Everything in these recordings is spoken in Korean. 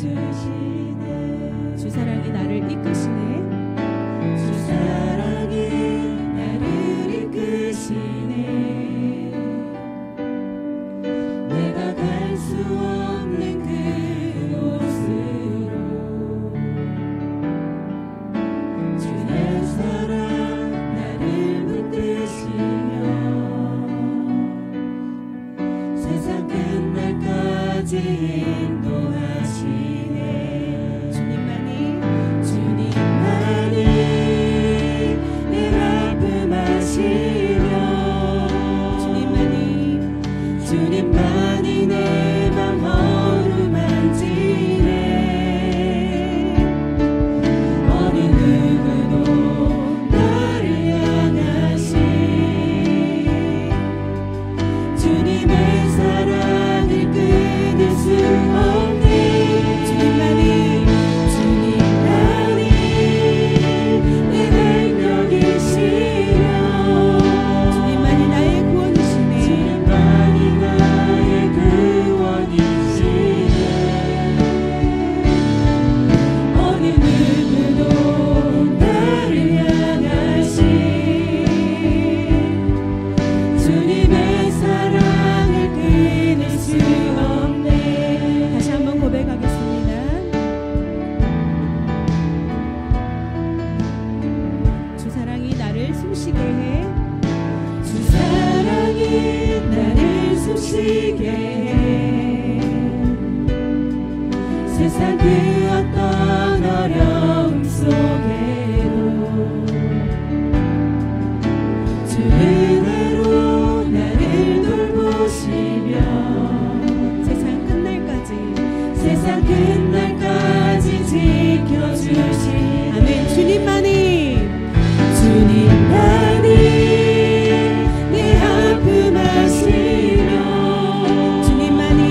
지켜주시네. 주 사랑이 나를 이끄시네. 주 사랑이 나를 이끄시네. 내가 갈 수 없는 그곳으로 주의 사랑 나를 붙드시며 세상 끝날까지 인도하시네. 주님만이 내 아픔 아시며 주님만이 내 맘 어루만지네. 어느 누구도 나를 향하신 주님의 사랑을 끊을 수 없네. 주님만이 내 능력이시며 주님만이 나의 구원이시네. 주님만이 나의 구원이시네. 어느 누구도 나를 향하신 주님의 사랑을 끊을 수 없네. 다시 한번 고백하겠습니다. 주 사랑이 나를 숨쉬게 해. 주 사랑이 나를 숨쉬게 해. 세상 그 어떤 어려움 속에도 주 은혜로 나를 돌보시며 세상 끝날까지 지켜주시. 아멘. 주님만이 내 아픔 아시며 주님만이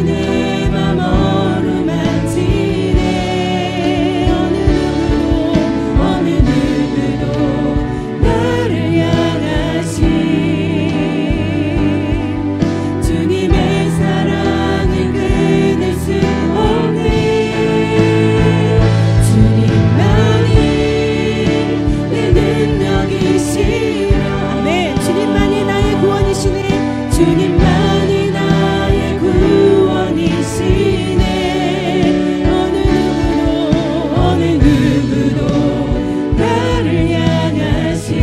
내 맘 어루만지네. 어느 누구도 나를 향하신 주님의 사랑을 끊을 수 없네. 주님만이 내 능력이시며 아멘. 주님만이 나의 구원이시네. 주님만이 나의 구원이시네. 어느 누구도 나를 향하신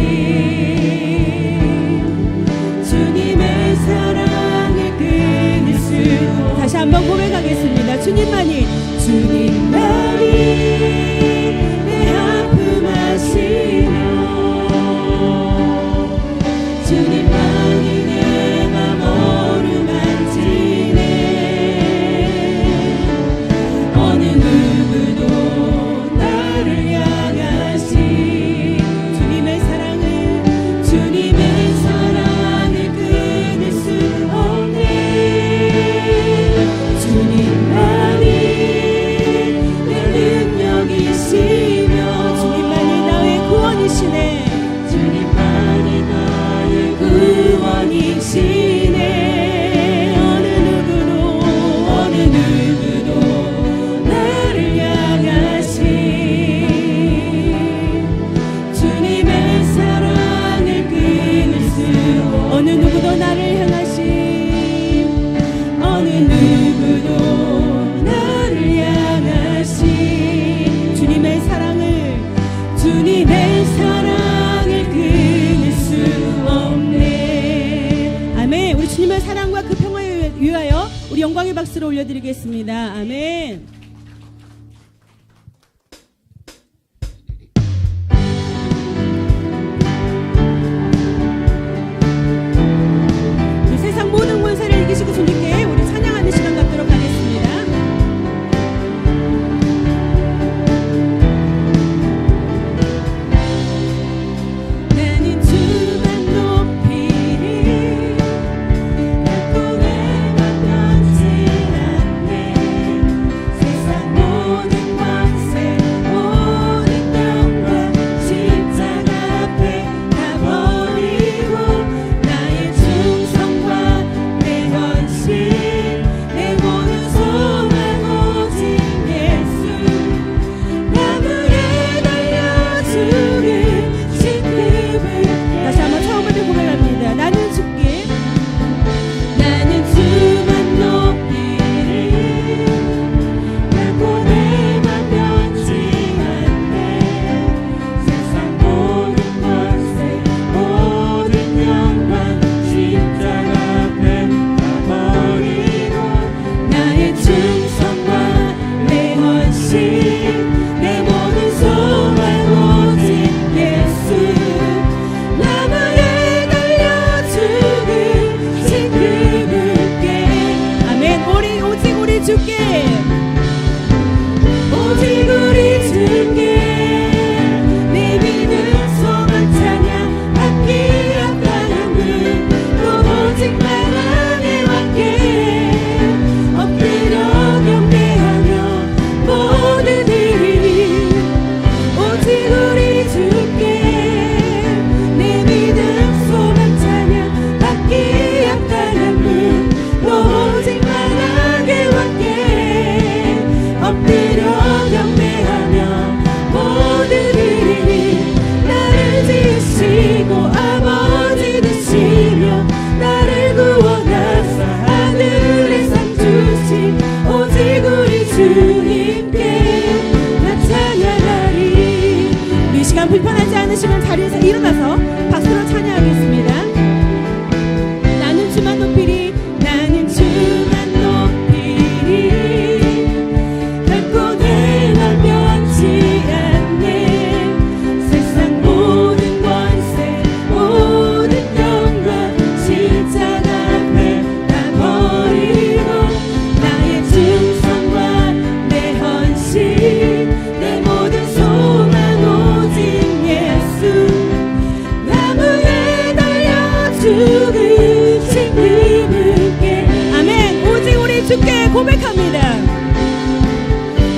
주님의 사랑을 끊을 수. 다시 한번 고백하겠습니다. 주님만이 내 아픔 아시며 주님만이 내 맘 어루만지네. 어느 누구도 나를 향하신 주님의 사랑을 끊을 수 없네. 주님만이 내 능력이시며 주님만이 나의 구원이시네. 주님만이 나의 구원이시네. 어느 누구도 나를 향하신 주님의 사랑을 끊을 수. 어느 누구도 나를 향하신 어느 누구도 나를 향하신 주님의 사랑을 끊을 수 없네. 아멘. 우리 주님의 사랑과 그 평화에 위하여 우리 영광의 박수를 올려드리겠습니다. 아멘. 우리 세상 모든 권세를 이기시고 주님께 우리 찬양하는 시간 갖도록 하겠습니다. 나는 주만 높이리 내 맘 변치 않네. 우리 주께 오직 우리 주께 내 믿음 소망 찬양 받기 합당함은 또 오직만 안에 왔게 엎드려 경배하며 모두들이 오직 우리 주께 내 믿음 소망 찬양 받기 합당함은 또 오직만 안에 왔게 엎드려 경배하며 모두들이 나를 지으시고 아버지 되시며 나를 구원하사 하늘의 상 주신 오직 우리 주님께 나 찬양하리. 이 시간 불편하지 않으시면 자리에서 일어나서 박수로 찬양하겠습니다. 나는 주만 높이리 나는 주만 높이리 결코 내 맘 변치 않네 세상 모든 권세 모든 영광 십자가 앞에 다 버리고 나의 충성과 내 헌신 내 모든 소망 오직 예수 나무에 달려 죽으신 그분께 아멘. 오직 우리 주께 고백합니다.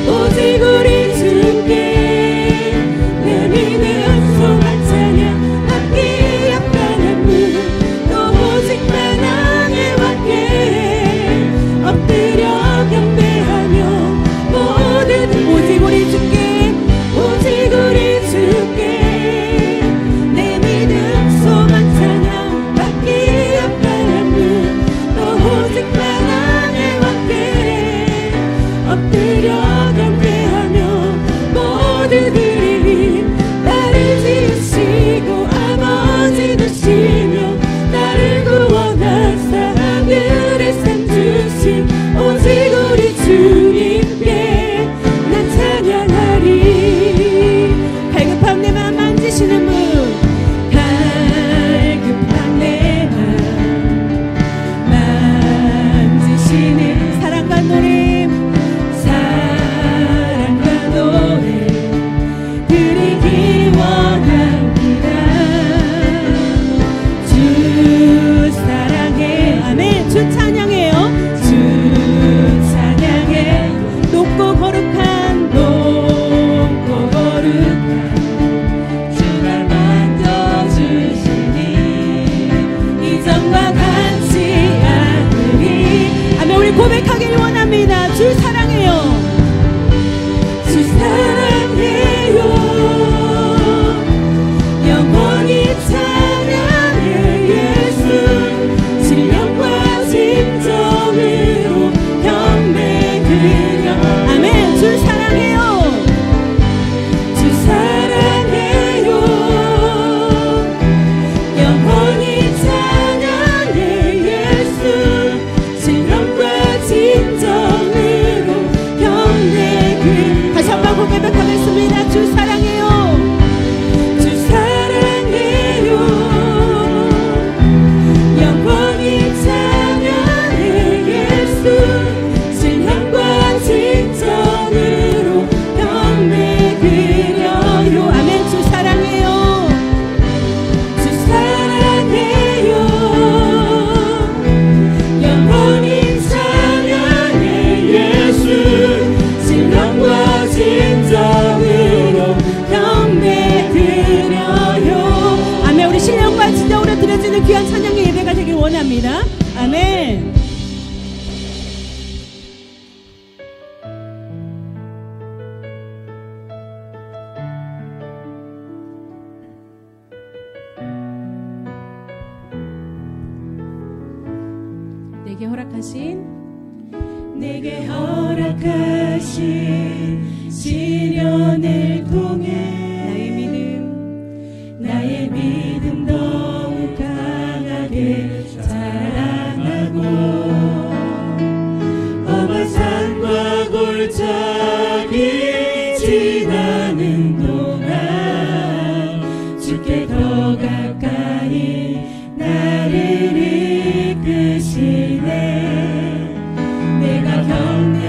오직 우리 주께 내 믿음 소망 찬양 받기 합당함은 또 오직만 안에 왔게 엎드려 경배하며 모든 오직 우리 주께 오직 우리 주께 내 믿음 소망 찬양 받기 합당함은 또 오직만 안에 왔게 엎드려 경배하며 모두들이 나를 지으시고 아버지 되시며 나를 구원하사 하늘의 상 주신 오직 우리 주님께 나 찬양하리. 갈급한 내 마음 만지시는 분 갈급한 내 맘 만지시는 사랑과 노림 사랑과 노래 드리기 원합니다. 주 사랑해 아멘. 주 찬양해요. 주 찬양해 높고 거룩한 높고 거룩한 주날 만져주시니 이전과 같지 않으리. 아멘. 우리 고백하길 원합니다. 주 사랑해요. 주 사랑해요 영원히 찬양해 예수 신령과 진정으로 경배 드려 아멘. 주 사랑해요. 주 사랑해요 영원히 찬양해 예수 신령과 진정으로 경배 드려 다시 한번 고백하겠습니다. 주 사랑해요. 주 사랑해요 영원히 찬양해 예수 신령과 진정으로 경배 드려요. 아멘. 주 사랑해요. 주 사랑해요 영원히 찬양해 예수 신령과 진정으로 경배 드려요. 아멘. 우리 신령과 진정으로 드려지는 귀한 찬양의 예배가 되길 원합니다. 아멘. 내게 허락하신 시련을 통해 나의 믿음 더욱 강하게 자라나고 험한 산과 골짜기 지나는 동안 주께 더 가까이 나를 이끄시네. 내가 겪는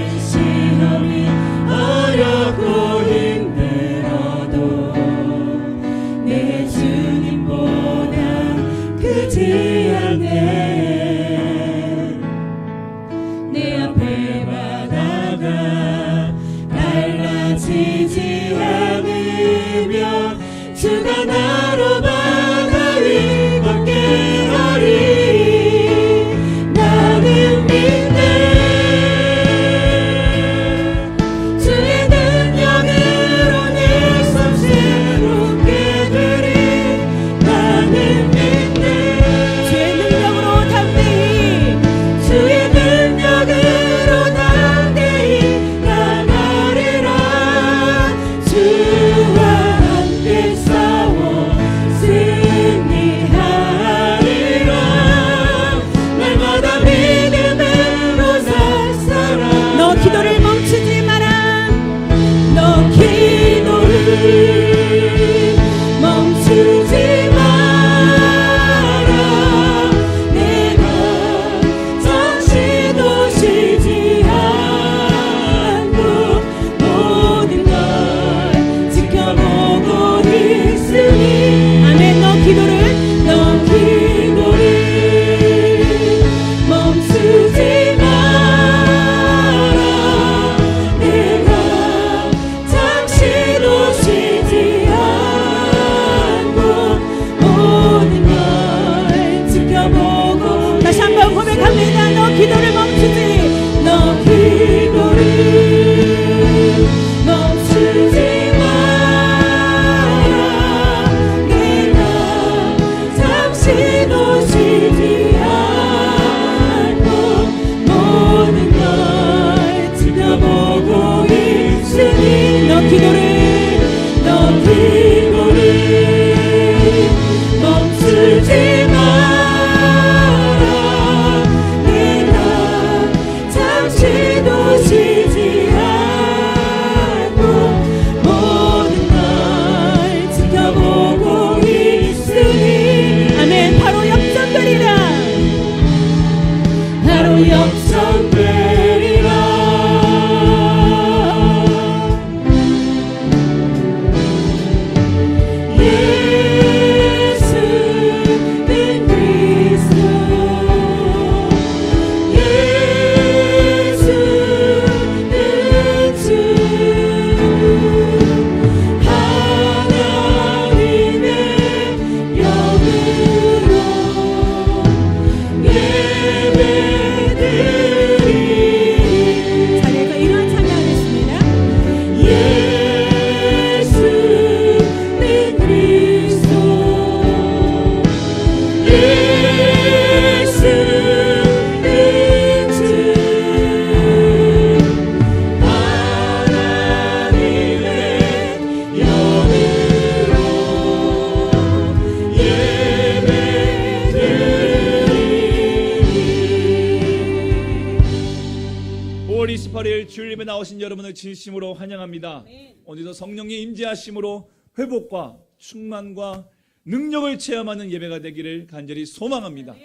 10월 28일 주일 예배 나오신 여러분을 진심으로 환영합니다. 오늘도 성령의 임재하심으로 회복과 충만과 능력을 체험하는 예배가 되기를 간절히 소망합니다.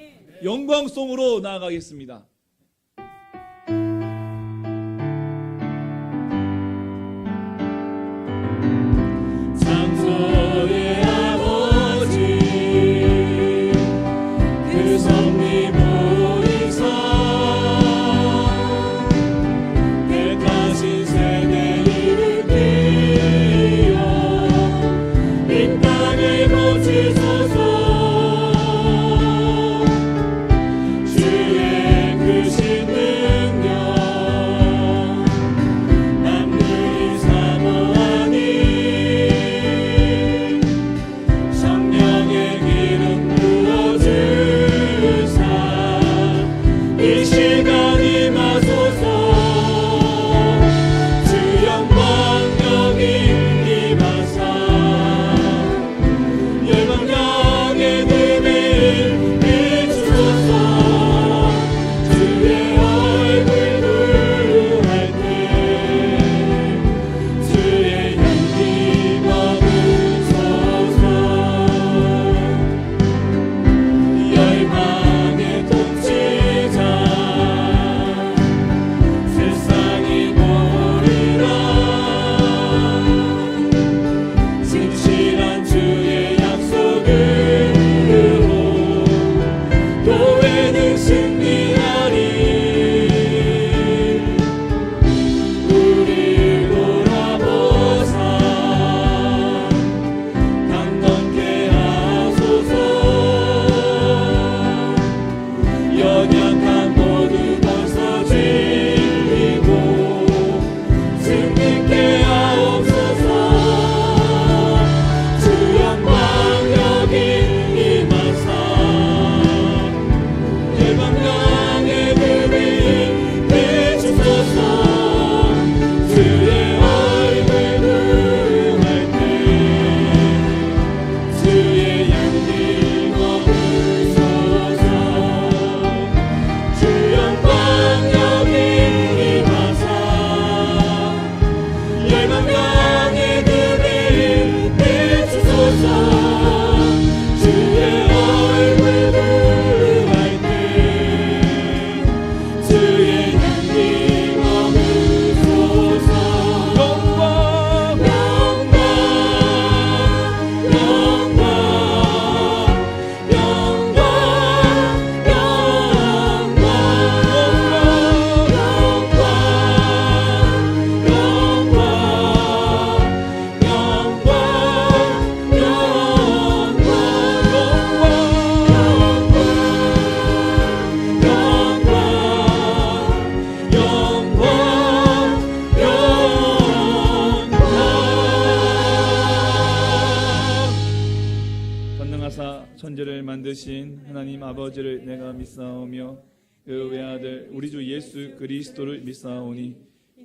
영광송으로 나아가겠습니다. 창조의 아버지 그 섭리 보이사 깨끗하신 세대 일으키어 이 땅을 고치소서. 주의 크신 능력 만물이 사모하니 성령의 기름 부어주사 이 시간 임하소서. 주 영광 여기 임하사 열방역의 듭을 비추소서. 주의 얼굴 구할 때 주의 향기 머무소서. 열방의 통치자 세상이 보리라. 진실한 주의 약속으로 교회는 승리하리. 우릴 돌아보사 강건케 하소서. 연약한 모두 벗어지고 승리케 하옵소서. 주 영광 여기 임하사 열방역의 듭을 비추소서. 주의 얼굴 구할 때 주의 향기 머무소서. 주 영광 여기 임하사 열방역의 듭을 비추소서. 주의 얼굴 구할 때 주의 향기 머무소서. 영광 영광 영광 영광 전능하사 천지를 만드신 하나님 아버지를 내가 믿사오며 그 외아들 우리 주 예수 그리스도를 믿사오니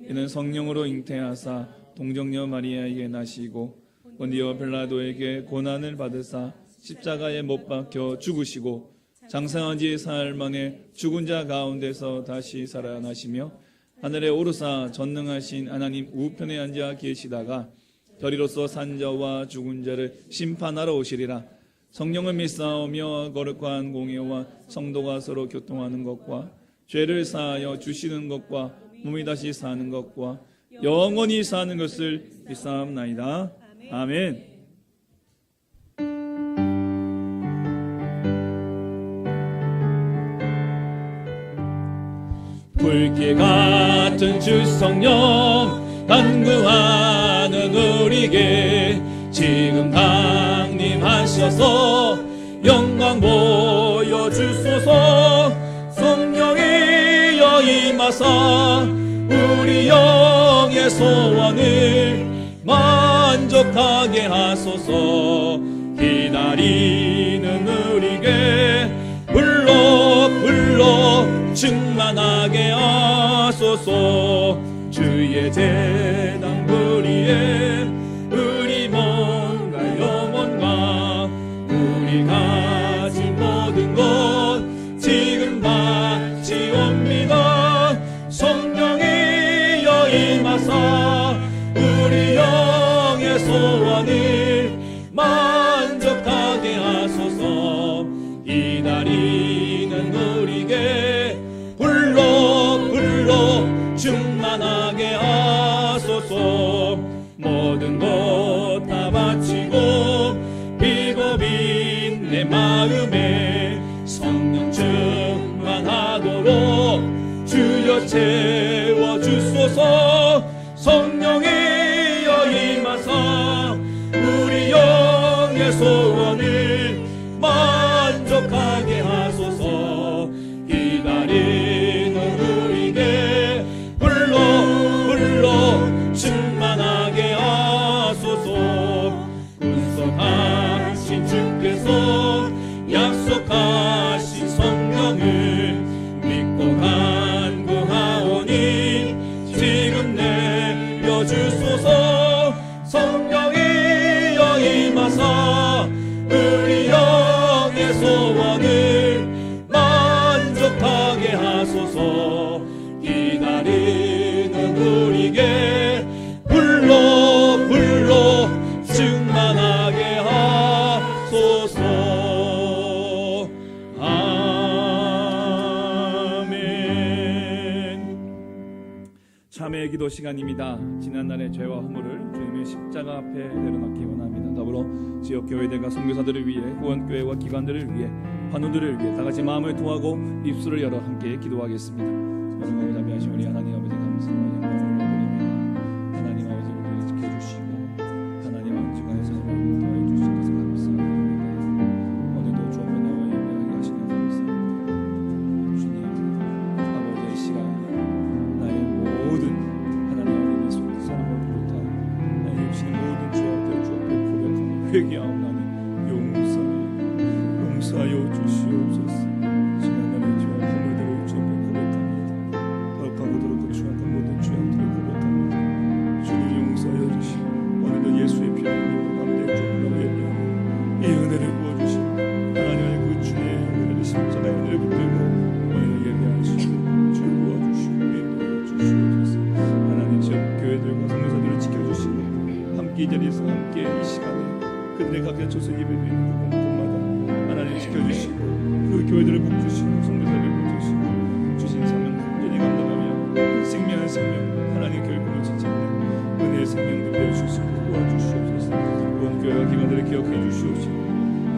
이는 성령으로 잉태하사 동정녀 마리아에게 나시고 본디오 빌라도에게 고난을 받으사 십자가에 못 박혀 죽으시고 장사한 지 사흘 만에 죽은 자 가운데서 다시 살아나시며 하늘에 오르사 전능하신 하나님 우편에 앉아 계시다가 저리로서 산자와 죽은 자를 심판하러 오시리라. 성령을 믿사오며 거룩한 공예와 성도가 서로 교통하는 것과 죄를 사하여 주시는 것과 몸이 다시 사는 것과 영원히 사는 것을 믿사옵나이다. 아멘. 불길 같은 주 성령 간구하는 우리에게 지금 강림하셔서 영광 보여주소서. 성령이여 임하사 우리 영의 소원을 만족하게 하소서. 기다리는 우리에게 불러 충만하게 하소서. 주의 제단 부리에 우리 몸과 영혼과 우리 가진 모든 것 지금 바치옵니다. 성령이 충만하게 하소서. 모든 것 다 바치고 비겁인 내 마음에 성령 충만하도록 주여 채워주소서. 성령이여 임하사 우리 영의 소원을 만족하게 하소서. 기다리는 우리에게 불러 충만하게 하소서. 운성하신 주께서 약속하신 성령을 믿고 간구하오니 지금 내려주소서. 성령이여 임하사 우리 영의 소원을 만족하게 하소서. 기다리는 우리에게 불러 충만하게 하소서. 아멘. 참회의 기도 시간입니다. 지난날의 죄와 허물을 주님의 십자가 앞에 내려놓기 원합니다. 더불어 지역 교회들과 선교사들을 위해, 후원교회와 기관들을 위해, 환우들을 위해 다 같이 마음을 통하고 입술을 열어 함께 기도하겠습니다. 여러분 자비하신 우리 하나님 아버지 감사합니다. 영광을 올려드립니다. 하나님 아버지 우리를 지켜주시고 하나님 아버지 주관에서 저희를 도와주신 것을 감사합니다. 오늘도 주 앞에 나와 예배하게 하시니 감사합니다. 주님 아버지의 시간 나의 모든 하나님 아버지의 사랑을 비롯한 나의 입시는 모든 주 앞에 고백하며 회개하오나니 용서하여 주시옵소서. 지난날의 죄와 허물들을 주 앞에 고백합니다. 더욱하고도록 추악한 모든 죄악들을 고백합니다. 주님 용서하여 주시고 오늘도 예수의 피를 믿고 감대의 조금으로 예배하며 이 은혜를 부어주시고 하나님의 그 주의 은혜를 십자가의 은혜를 붙들고 오늘 예배하시고 주 도와주시고 인도하여 주시옵소서. 하나님 지역 교회들과 선교사들을 지켜주시고 함께 이 자리에서 함께 이 시간에 그들의 각자 조서 예배드리는 곳마다 하나님 지켜주시고 그 교회들을 복주시고 선교사들을 복주시고 주신 사명 온전히 감당하며 생명 한 생명 하나님 결국은 지지 않는 은혜의 생명들 되어주시고 도와주시옵소서. 온 교회와 기관들을 기억해 주시옵시고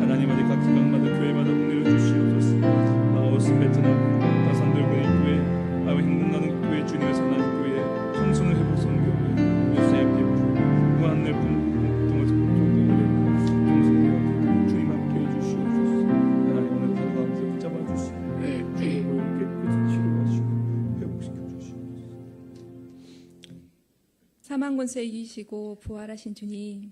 하나님 아버지 각 기관마다 교회마다 보내려 주시옵소서. 라오스, 베트남, 다산들군의 교회, 행복나는 교회, 주님의 선한 교회, 청소년 회복 선교회, 유세의 피부, 무한의 동에서 주님 함께 해주시옵소서. 하나님 오늘 하루 가운데 붙잡아 주시고 주의 모욕 깨끗이 치료하시고 회복시켜 주시옵소서. 사망 권세 이기시고 부활하신 주님,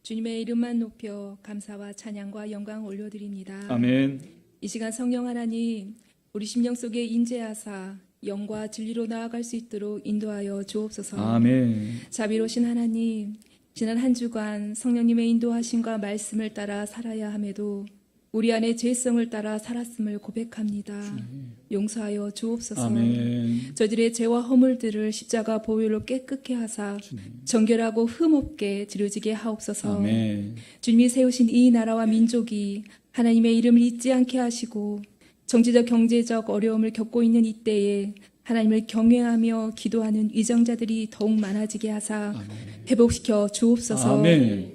주님의 이름만 높여 감사와 찬양과 영광 올려드립니다. 아멘. 이 시간 성령 하나님, 우리 심령 속에 인재하사 영과 진리로 나아갈 수 있도록 인도하여 주옵소서. 아멘. 자비로우신 하나님, 지난 한 주간 성령님의 인도하심과 말씀을 따라 살아야 함에도 우리 안에 죄성을 따라 살았음을 고백합니다. 용서하여 주옵소서. 아멘. 저들의 죄와 허물들을 십자가 보혈로 깨끗게 하사 정결하고 흠없게 드려지게 하옵소서. 아멘. 주님이 세우신 이 나라와 민족이 하나님의 이름을 잊지 않게 하시고 정치적 경제적 어려움을 겪고 있는 이때에 하나님을 경외하며 기도하는 위정자들이 더욱 많아지게 하사 회복시켜 주옵소서. 아멘.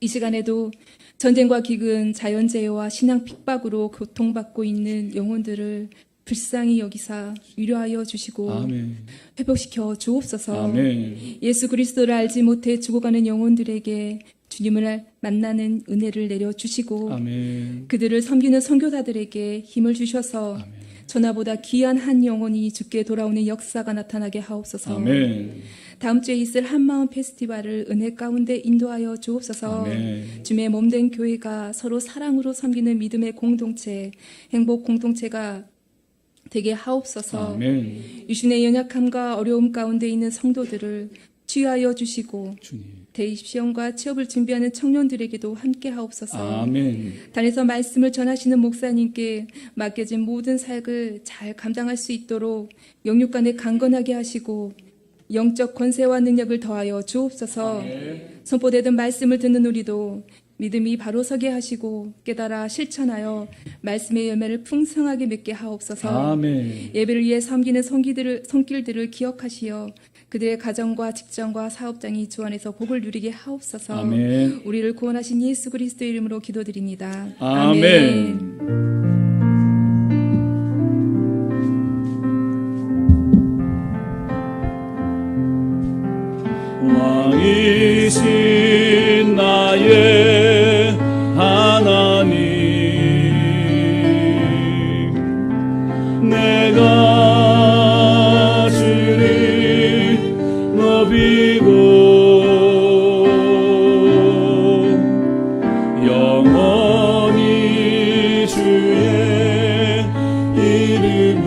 이 시간에도 전쟁과 기근, 자연재해와 신앙 핍박으로 고통받고 있는 영혼들을 불쌍히 여기사 위로하여 주시고 아멘. 회복시켜 주옵소서. 아멘. 예수 그리스도를 알지 못해 죽어가는 영혼들에게 주님을 만나는 은혜를 내려주시고 아멘. 그들을 섬기는 선교사들에게 힘을 주셔서 전하보다 귀한 한 영혼이 주께 돌아오는 역사가 나타나게 하옵소서. 아멘. 다음 주에 있을 한마음 페스티벌을 은혜 가운데 인도하여 주옵소서. 아멘. 주님의 몸된 교회가 서로 사랑으로 섬기는 믿음의 공동체, 행복 공동체가 되게 하옵소서. 아멘. 유신의 연약함과 어려움 가운데 있는 성도들을 치유하여 주시고 주님. 대입 시험과 취업을 준비하는 청년들에게도 함께 하옵소서. 아멘. 단에서 말씀을 전하시는 목사님께 맡겨진 모든 사역을 잘 감당할 수 있도록 영육간에 강건하게 하시고 영적 권세와 능력을 더하여 주옵소서. 선포되던 말씀을 듣는 우리도 믿음이 바로 서게 하시고 깨달아 실천하여 말씀의 열매를 풍성하게 맺게 하옵소서. 아멘. 예배를 위해 섬기는 손길들을 기억하시어 그들의 가정과 직장과 사업장이 주 안에서 복을 누리게 하옵소서. 아멘. 우리를 구원하신 예수 그리스도 이름으로 기도드립니다. 아멘. 왕이신 나의 하나님, 내가 주를 높이고 영원히 주의 이름을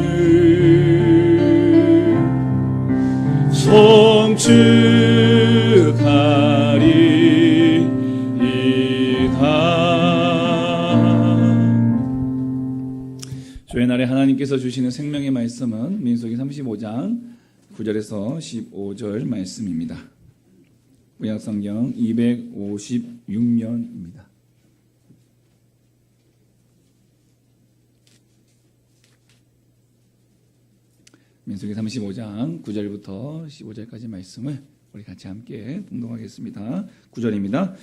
주의 날에 하나님께서 주시는 생명의 말씀은 민수기 35장 9절에서 15절 말씀입니다. 구약성경 256면입니다. 민수기 35장 9절부터 15절까지 말씀을 우리 같이 함께 봉독하겠습니다. 9절입니다.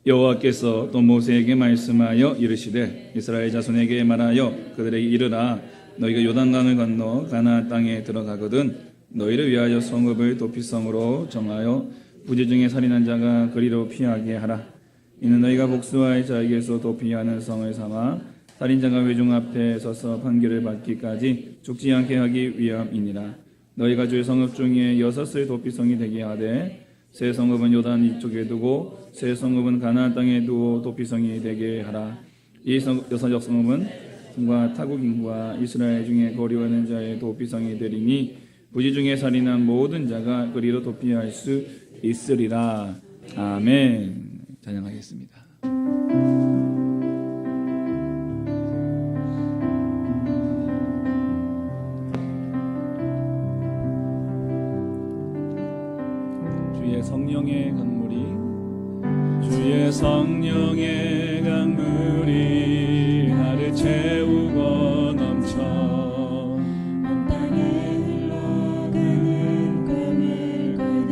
여호와께서 또 모세에게 말씀하여 이르시되 이스라엘 자손에게 말하여 그들에게 이르라 너희가 요단강을 건너 가나안 땅에 들어가거든 너희를 위하여 성읍을 도피성으로 정하여 부지 중에 살인한 자가 그리로 피하게 하라. 이는 너희가 복수할 자에게서 도피하는 성을 삼아 살인자가 회중 앞에 서서 판결을 받기까지 죽지 않게 하기 위함이니라. 너희가 주의 성읍 중에 6을 도피성이 되게 하되 세 성읍은 요단 이쪽에 두고 세 성읍은 가나안 땅에 두어 도피성이 되게 하라. 이 6적 성읍은 성과 타국인과 이스라엘 중에 거류하는 자의 도피성이 되리니 부지 중에 살인한 모든 자가 그리로 도피할 수 있으리라. 아멘. 찬양하겠습니다. 성령의 강물이 주의 성령의 강물이 나를 채우고 넘쳐 온 땅에 흘러가는 꿈을 꾸네.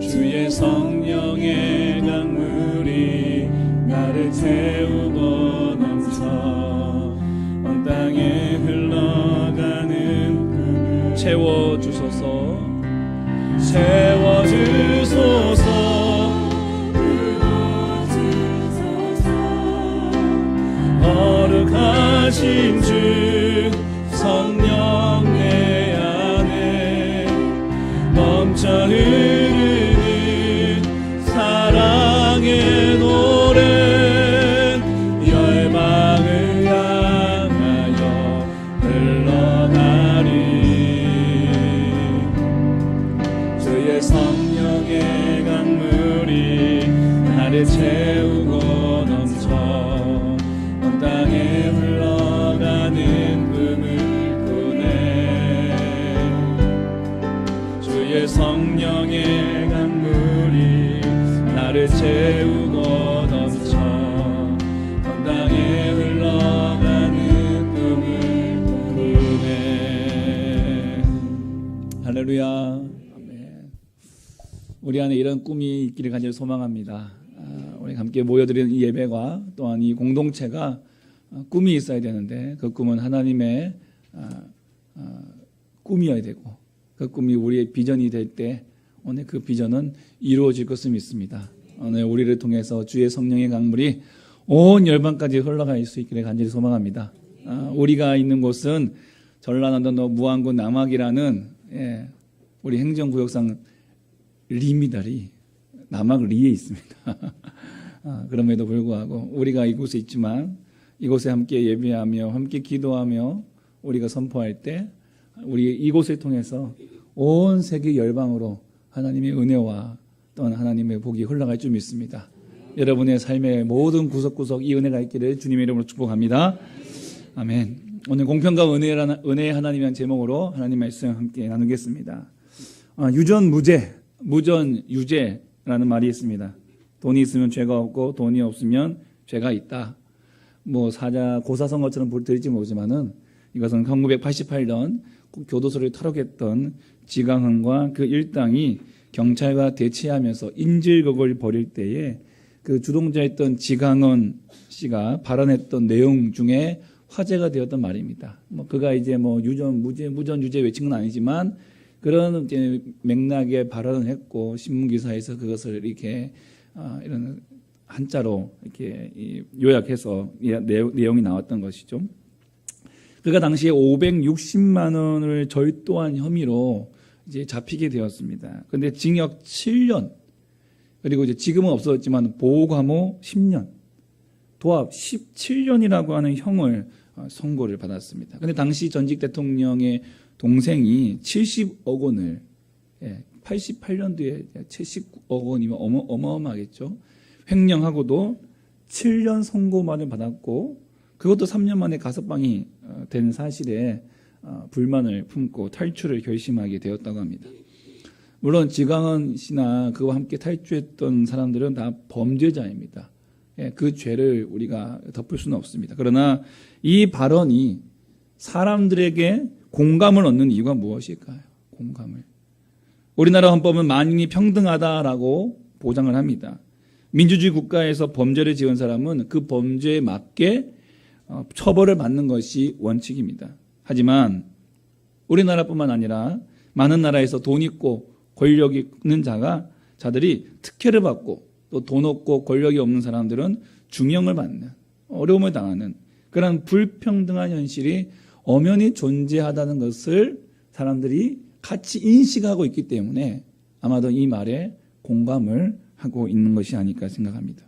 주의 성령의 강물이 나를 채우고 넘쳐 온 땅에 흘러가는 꿈을 채워주소서. 채워주소서. 거룩하신 주 성령 내 안에 넘쳐 흐르는 사랑의 노래 열방을 향하여 흘러가리. 주의 성령의 강물이 나를 채우고 넘쳐 온 땅에 흘러가는 꿈을 꾸네. 주의 성령의 강물이 나를 채우고 넘쳐 온 땅에 흘러가는 꿈을 꾸네. 할렐루야. 우리 안에 이런 꿈이 있기를 간절히 소망합니다. 우리 함께 모여드리는 이 예배가 또한 이 공동체가 꿈이 있어야 되는데 그 꿈은 하나님의 꿈이어야 되고 그 꿈이 우리의 비전이 될 때 오늘 그 비전은 이루어질 것을 믿습니다. 오늘 우리를 통해서 주의 성령의 강물이 온 열방까지 흘러갈 수 있기를 간절히 소망합니다. 우리가 있는 곳은 전라남도 무안군 남학이라는 우리 행정구역상 리입니다. 남학 리에 있습니다. 그럼에도 불구하고 우리가 이곳에 있지만 이곳에 함께 예배하며 함께 기도하며 우리가 선포할 때 우리 이곳을 통해서 온 세계 열방으로 하나님의 은혜와 또한 하나님의 복이 흘러갈 줄 믿습니다. 여러분의 삶의 모든 구석구석 이 은혜가 있기를 주님의 이름으로 축복합니다. 아멘. 오늘 공평과 은혜의 하나님이라는 제목으로 하나님 말씀 함께 나누겠습니다. 유전무죄, 무전유죄라는 말이 있습니다. 돈이 있으면 죄가 없고 돈이 없으면 죄가 있다. 뭐 고사성어처럼 들을지 모르지만은 이것은 1988년 교도소를 탈옥했던 지강헌과 그 일당이 경찰과 대치하면서 인질극을 벌일 때에 그 주동자였던 지강헌 씨가 발언했던 내용 중에 화제가 되었던 말입니다. 뭐 그가 이제 뭐 무전 유죄 외친 건 아니지만 그런 이제 맥락의 발언을 했고 신문 기사에서 그것을 이렇게 이런 한자로 이렇게 요약해서 내용이 나왔던 것이죠. 그가 당시에 560만 원을 절도한 혐의로 이제 잡히게 되었습니다. 그런데 징역 7년 그리고 이제 지금은 없어졌지만 보호감호 10년, 도합 17년이라고 하는 형을 선고를 받았습니다. 그런데 당시 전직 대통령의 동생이 70억 원을 88년도에 70억 원이면 어마어마하겠죠. 횡령하고도 7년 선고만을 받았고 그것도 3년 만에 가석방이 된 사실에 불만을 품고 탈출을 결심하게 되었다고 합니다. 물론 지강헌 씨나 그와 함께 탈주했던 사람들은 다 범죄자입니다. 그 죄를 우리가 덮을 수는 없습니다. 그러나 이 발언이 사람들에게 공감을 얻는 이유가 무엇일까요? 공감을. 우리나라 헌법은 만인이 평등하다라고 보장을 합니다. 민주주의 국가에서 범죄를 지은 사람은 그 범죄에 맞게 처벌을 받는 것이 원칙입니다. 하지만 우리나라뿐만 아니라 많은 나라에서 돈 있고 권력 있는 자들이 특혜를 받고 또 돈 없고 권력이 없는 사람들은 중형을 받는 어려움을 당하는 그런 불평등한 현실이 엄연히 존재하다는 것을 사람들이 같이 인식하고 있기 때문에 아마도 이 말에 공감을 하고 있는 것이 아닐까 생각합니다.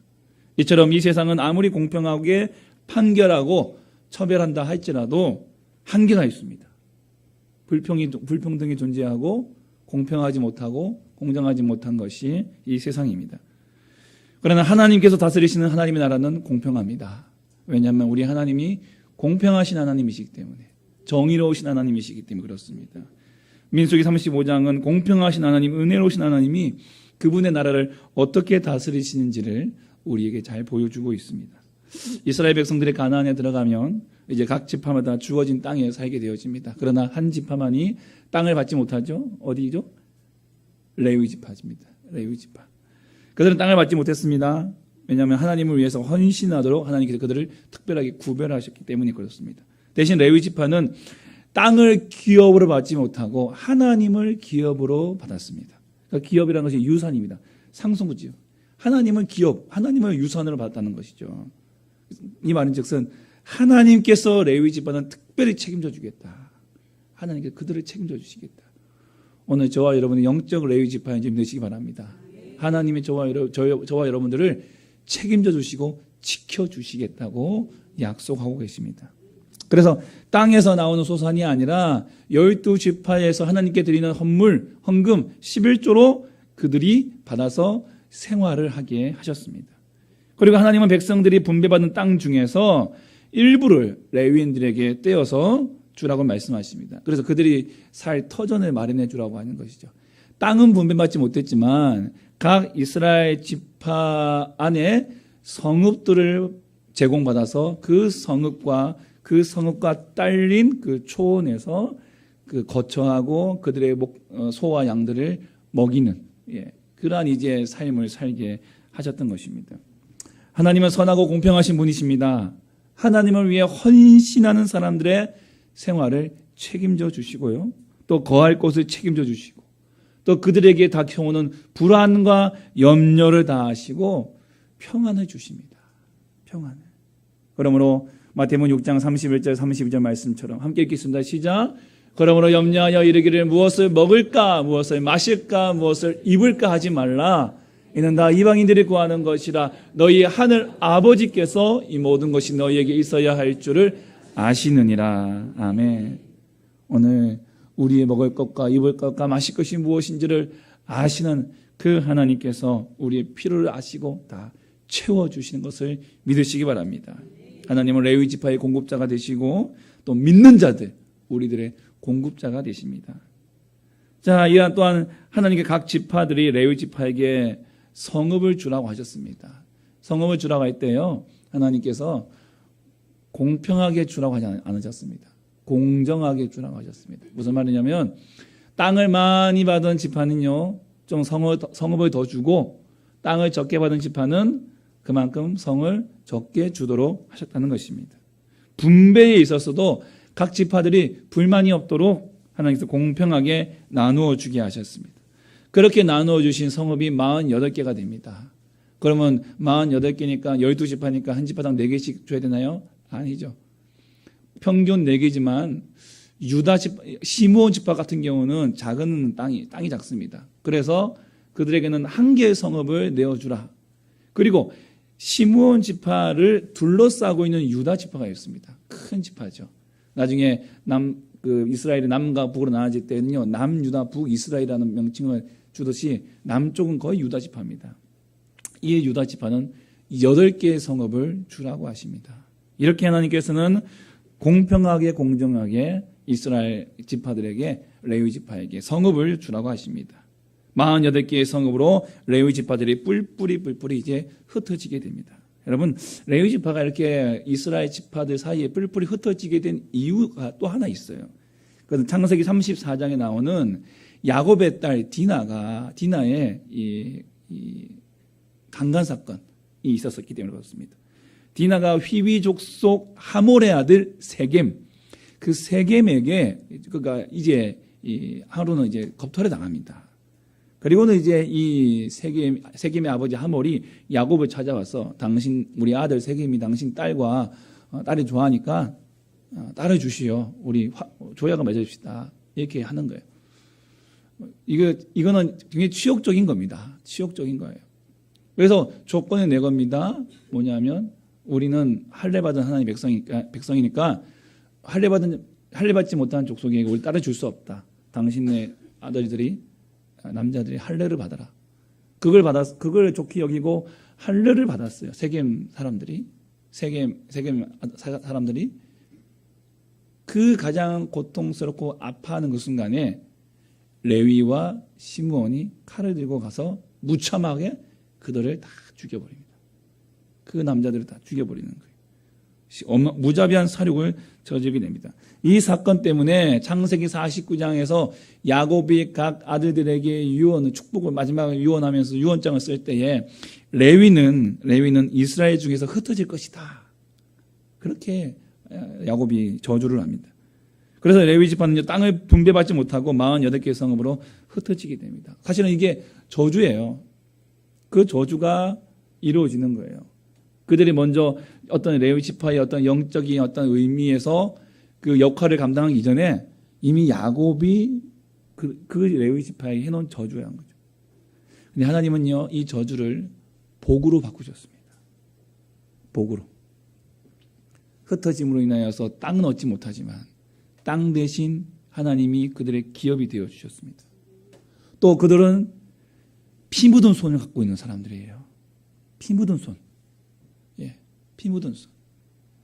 이처럼 이 세상은 아무리 공평하게 판결하고 처벌한다 할지라도 한계가 있습니다. 불평등이 존재하고 공평하지 못하고 공정하지 못한 것이 이 세상입니다. 그러나 하나님께서 다스리시는 하나님의 나라는 공평합니다. 왜냐하면 우리 하나님이 공평하신 하나님이시기 때문에 정의로우신 하나님이시기 때문에 그렇습니다. 민수기 35장은 공평하신 하나님, 은혜로우신 하나님이 그분의 나라를 어떻게 다스리시는지를 우리에게 잘 보여주고 있습니다. 이스라엘 백성들이 가나안에 들어가면 이제 각 지파마다 주어진 땅에 살게 되어집니다. 그러나 한 지파만이 땅을 받지 못하죠. 어디죠? 레위 지파입니다. 레위 지파. 그들은 땅을 받지 못했습니다. 왜냐하면 하나님을 위해서 헌신하도록 하나님께서 그들을 특별하게 구별하셨기 때문에 그렇습니다. 대신 레위 지파는 땅을 기업으로 받지 못하고 하나님을 기업으로 받았습니다. 그러니까 기업이라는 것이 유산입니다. 상속이지요. 하나님은 기업, 하나님을 유산으로 받았다는 것이죠. 이 말은 즉슨 하나님께서 레위 지파는 특별히 책임져 주겠다. 하나님께서 그들을 책임져 주시겠다. 오늘 저와 여러분의 영적 레위 지파인 좀 되시기 바랍니다. 하나님이 저와 여러분들을 책임져 주시고 지켜 주시겠다고 약속하고 계십니다. 그래서 땅에서 나오는 소산이 아니라 12지파에서 하나님께 드리는 헌금 11조로 그들이 받아서 생활을 하게 하셨습니다. 그리고 하나님은 백성들이 분배받은 땅 중에서 일부를 레위인들에게 떼어서 주라고 말씀하십니다. 그래서 그들이 살 터전을 마련해 주라고 하는 것이죠. 땅은 분배받지 못했지만 각 이스라엘 지파 안에 성읍들을 제공받아서 그 성읍과 딸린 그 초원에서 그 거처하고 그들의 소와 양들을 먹이는 그러한 이제 삶을 살게 하셨던 것입니다. 하나님은 선하고 공평하신 분이십니다. 하나님을 위해 헌신하는 사람들의 생활을 책임져 주시고요. 또 거할 곳을 책임져 주시고 또 그들에게 닥쳐오는 불안과 염려를 다하시고 평안을 주십니다. 평안을. 그러므로 마태복음 6장 31절 32절 말씀처럼 함께 읽겠습니다. 시작. 그러므로 염려하여 이르기를 무엇을 먹을까 무엇을 마실까 무엇을 입을까 하지 말라. 이는 다 이방인들이 구하는 것이라. 너희 하늘 아버지께서 이 모든 것이 너희에게 있어야 할 줄을 아시느니라. 아멘. 오늘 우리의 먹을 것과 입을 것과 마실 것이 무엇인지를 아시는 그 하나님께서 우리의 필요를 아시고 다 채워주시는 것을 믿으시기 바랍니다. 하나님은 레위 지파의 공급자가 되시고 또 믿는 자들 우리들의 공급자가 되십니다. 자, 이와 또한 하나님께 각 지파들이 레위 지파에게 성읍을 주라고 하셨습니다. 성읍을 주라고 할 때요, 하나님께서 공평하게 주라고 하지 않으셨습니다. 공정하게 주라고 하셨습니다. 무슨 말이냐면 땅을 많이 받은 지파는요, 좀 성읍을 더 주고 땅을 적게 받은 지파는 그만큼 성을 적게 주도록 하셨다는 것입니다. 분배에 있어서도 각 지파들이 불만이 없도록 하나님께서 공평하게 나누어 주게 하셨습니다. 그렇게 나누어 주신 성읍이 48개가 됩니다. 그러면 48개니까 12지파니까 한 지파당 4개씩 줘야 되나요? 아니죠. 평균 4개지만 유다 지파, 시므온 지파 같은 경우는 작은 땅이 작습니다. 그래서 그들에게는 1개의 성읍을 내어주라. 그리고 시므온 지파를 둘러싸고 있는 유다 지파가 있습니다. 큰 지파죠. 나중에 이스라엘이 남과 북으로 나눠질 때는요, 남유다, 북이스라엘이라는 명칭을 주듯이 남쪽은 거의 유다 지파입니다. 이 유다 지파는 8개의 성읍을 주라고 하십니다. 이렇게 하나님께서는 공평하게 공정하게 이스라엘 지파들에게, 레위 지파에게 성읍을 주라고 하십니다. 48개의 성읍으로 레위 지파들이 뿔뿔이 이제 흩어지게 됩니다. 여러분, 레위 지파가 이렇게 이스라엘 지파들 사이에 뿔뿔이 흩어지게 된 이유가 또 하나 있어요. 그래서 창세기 34장에 나오는 야곱의 딸 디나의 이 강간 사건이 있었기 때문에 그렇습니다. 디나가 휘위 족속 하몰의 아들 세겜, 그 세겜에게 그가 이제 하루는 이제 겁탈에 당합니다. 그리고는 이제 이 세겜의 아버지 하몰이 야곱을 찾아와서 우리 아들 세겜이 당신 딸이 좋아하니까 딸을 주시오. 우리 조약을 맺어줍시다. 이렇게 하는 거예요. 이거는 굉장히 치욕적인 겁니다. 치욕적인 거예요. 그래서 조건을 내 겁니다. 뭐냐면 우리는 할례받은 하나님 백성이니까 할례받지 못한 족속에게 우리 딸을 줄 수 없다. 당신네 남자들이 할례를 받아라. 그걸 좋게 여기고 할례를 받았어요. 세겜 사람들이 그 가장 고통스럽고 아파하는 그 순간에 레위와 시므온이 칼을 들고 가서 무참하게 그들을 다 죽여버립니다. 그 남자들을 다 죽여버리는 거예요. 무자비한 살육을 저지르게 됩니다. 이 사건 때문에 창세기 49장에서 야곱이 각 아들들에게 축복을 마지막에 유언하면서 유언장을 쓸 때에 레위는 이스라엘 중에서 흩어질 것이다. 그렇게 야곱이 저주를 합니다. 그래서 레위 지파는 땅을 분배받지 못하고 48개의 성읍으로 흩어지게 됩니다. 사실은 이게 저주예요. 그 저주가 이루어지는 거예요. 그들이 먼저 어떤 레위 지파의 어떤 영적인 어떤 의미에서 그 역할을 감당하기 이전에 이미 야곱이 그 레위 지파에 해놓은 저주한 거죠. 근데 하나님은요, 이 저주를 복으로 바꾸셨습니다. 복으로. 흩어짐으로 인하여서 땅은 얻지 못하지만 땅 대신 하나님이 그들의 기업이 되어 주셨습니다. 또 그들은 피 묻은 손을 갖고 있는 사람들이에요. 피 묻은 손. 피 묻은 손.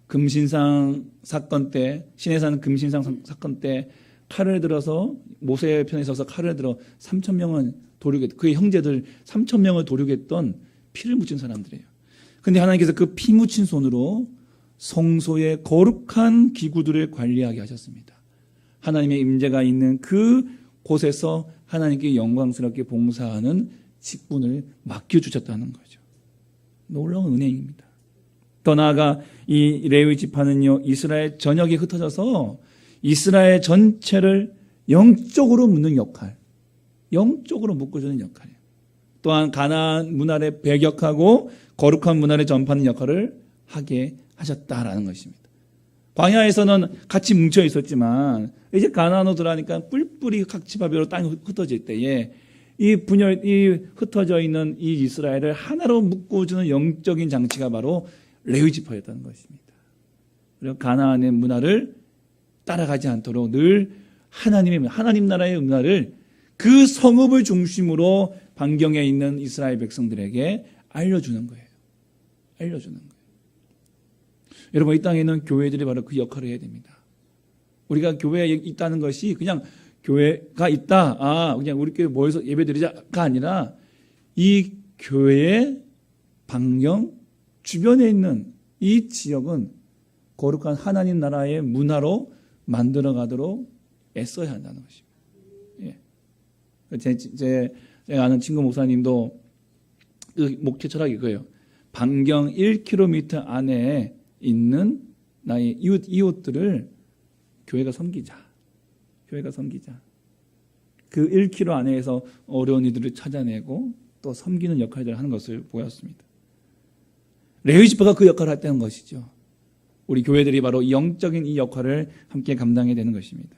금신상 사건 때, 시내산 금신상 사건 때 칼을 들어서 모세의 편에 서서 칼을 들어 3,000명을 그의 형제들 3,000명을 도륙했던 피를 묻힌 사람들이에요. 그런데 하나님께서 그 피 묻힌 손으로 성소의 거룩한 기구들을 관리하게 하셨습니다. 하나님의 임재가 있는 그 곳에서 하나님께 영광스럽게 봉사하는 직분을 맡겨주셨다는 거죠. 놀라운 은혜입니다. 더 나아가 이 레위 지파는요, 이스라엘 전역에 흩어져서 이스라엘 전체를 영적으로 묶는 역할, 영적으로 묶어주는 역할이에요. 또한 가나안 문화를 배격하고 거룩한 문화를 전파하는 역할을 하게 하셨다라는 것입니다. 광야에서는 같이 뭉쳐 있었지만 이제 가나안으로 들어가니까 뿔뿔이 각 지파별로 땅이 흩어질 때에 이 흩어져 있는 이 이스라엘을 하나로 묶어주는 영적인 장치가 바로 레위 지파였다는 것입니다. 그리고 가나안의 문화를 따라가지 않도록 늘 하나님 나라의 문화를 그 성읍을 중심으로 반경에 있는 이스라엘 백성들에게 알려주는 거예요. 알려주는 거예요. 여러분, 이 땅에 있는 교회들이 바로 그 역할을 해야 됩니다. 우리가 교회에 있다는 것이 그냥 교회가 있다, 그냥 우리 교회 모여서 예배드리자가 아니라 이 교회의 반경 주변에 있는 이 지역은 거룩한 하나님 나라의 문화로 만들어 가도록 애써야 한다는 것입니다. 예. 제가 아는 친구 목사님도 그 목회 철학이 그거예요. 반경 1km 안에 있는 나의 이웃들을 교회가 섬기자. 교회가 섬기자. 그 1km 안에서 어려운 이들을 찾아내고 또 섬기는 역할들을 하는 것을 보였습니다. 레위 지파가 그 역할을 했다는 것이죠. 우리 교회들이 바로 이 영적인 이 역할을 함께 감당해야 되는 것입니다.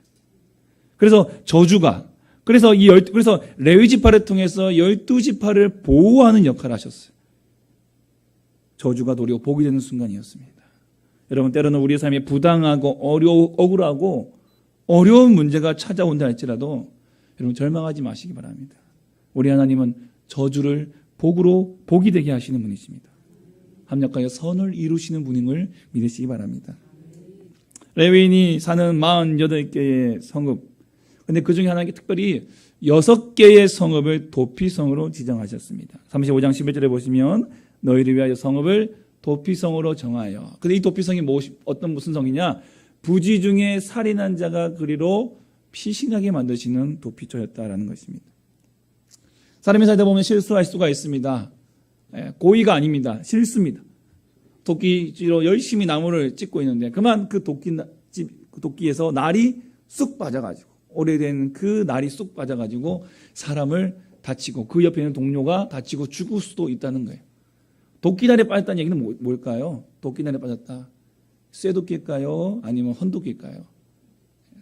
그래서 저주가 그래서 레위 지파를 통해서 12지파를 보호하는 역할을 하셨어요. 저주가 도리어 복이 되는 순간이었습니다. 여러분 때로는 우리의 삶에 부당하고 억울하고 어려운 문제가 찾아온다 할지라도 여러분 절망하지 마시기 바랍니다. 우리 하나님은 저주를 복이 되게 하시는 분이십니다. 합력하여 선을 이루시는 분임을 믿으시기 바랍니다. 레위인이 사는 48개의 성읍, 근데 그 중에 하나님께 특별히 6개의 성읍을 도피성으로 지정하셨습니다. 35장 11절에 보시면 너희를 위하여 성읍을 도피성으로 정하여. 근데 이 도피성이 무슨 성이냐? 부지 중에 살인한 자가 그리로 피신하게 만드시는 도피처였다라는 것입니다. 사람이 살다 보면 실수할 수가 있습니다. 고의가 아닙니다. 실수입니다. 도끼로 열심히 나무를 찢고 있는데 그만 그 도끼에서 날이 쑥 빠져가지고 오래된 그 날이 쑥 빠져가지고 사람을 다치고 그 옆에 있는 동료가 다치고 죽을 수도 있다는 거예요. 도끼날에 빠졌다는 얘기는 뭘까요? 도끼날에 빠졌다. 쇠도끼일까요? 아니면 헌도끼일까요?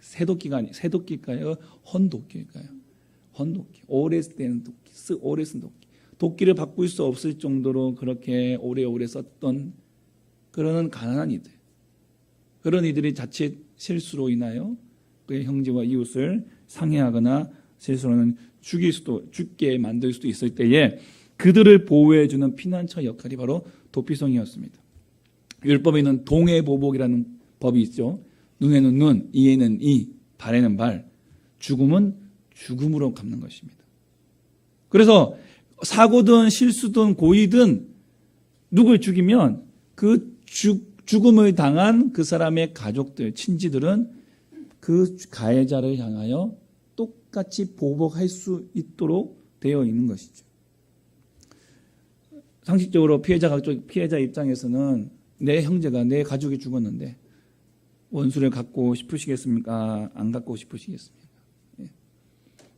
새도끼일까요? 헌도끼일까요? 헌도끼. 오래 쓰는 도끼. 오래 쓴 도끼. 도끼를 바꿀 수 없을 정도로 그렇게 오래오래 썼던 그런 가난한 이들. 그런 이들이 자칫 실수로 인하여 그의 형제와 이웃을 상해하거나 실수로는 죽게 만들 수도 있을 때에 그들을 보호해주는 피난처 역할이 바로 도피성이었습니다. 율법에는 동해보복이라는 법이 있죠. 눈에는 눈, 이에는 이, 발에는 발. 죽음은 죽음으로 갚는 것입니다. 그래서 사고든 실수든 고의든 누굴 죽이면 그 죽음을 당한 그 사람의 가족들, 친지들은 그 가해자를 향하여 똑같이 보복할 수 있도록 되어 있는 것이죠. 상식적으로 피해자 입장에서는 내 형제가 내 가족이 죽었는데 원수를 갖고 싶으시겠습니까? 안 갖고 싶으시겠습니까?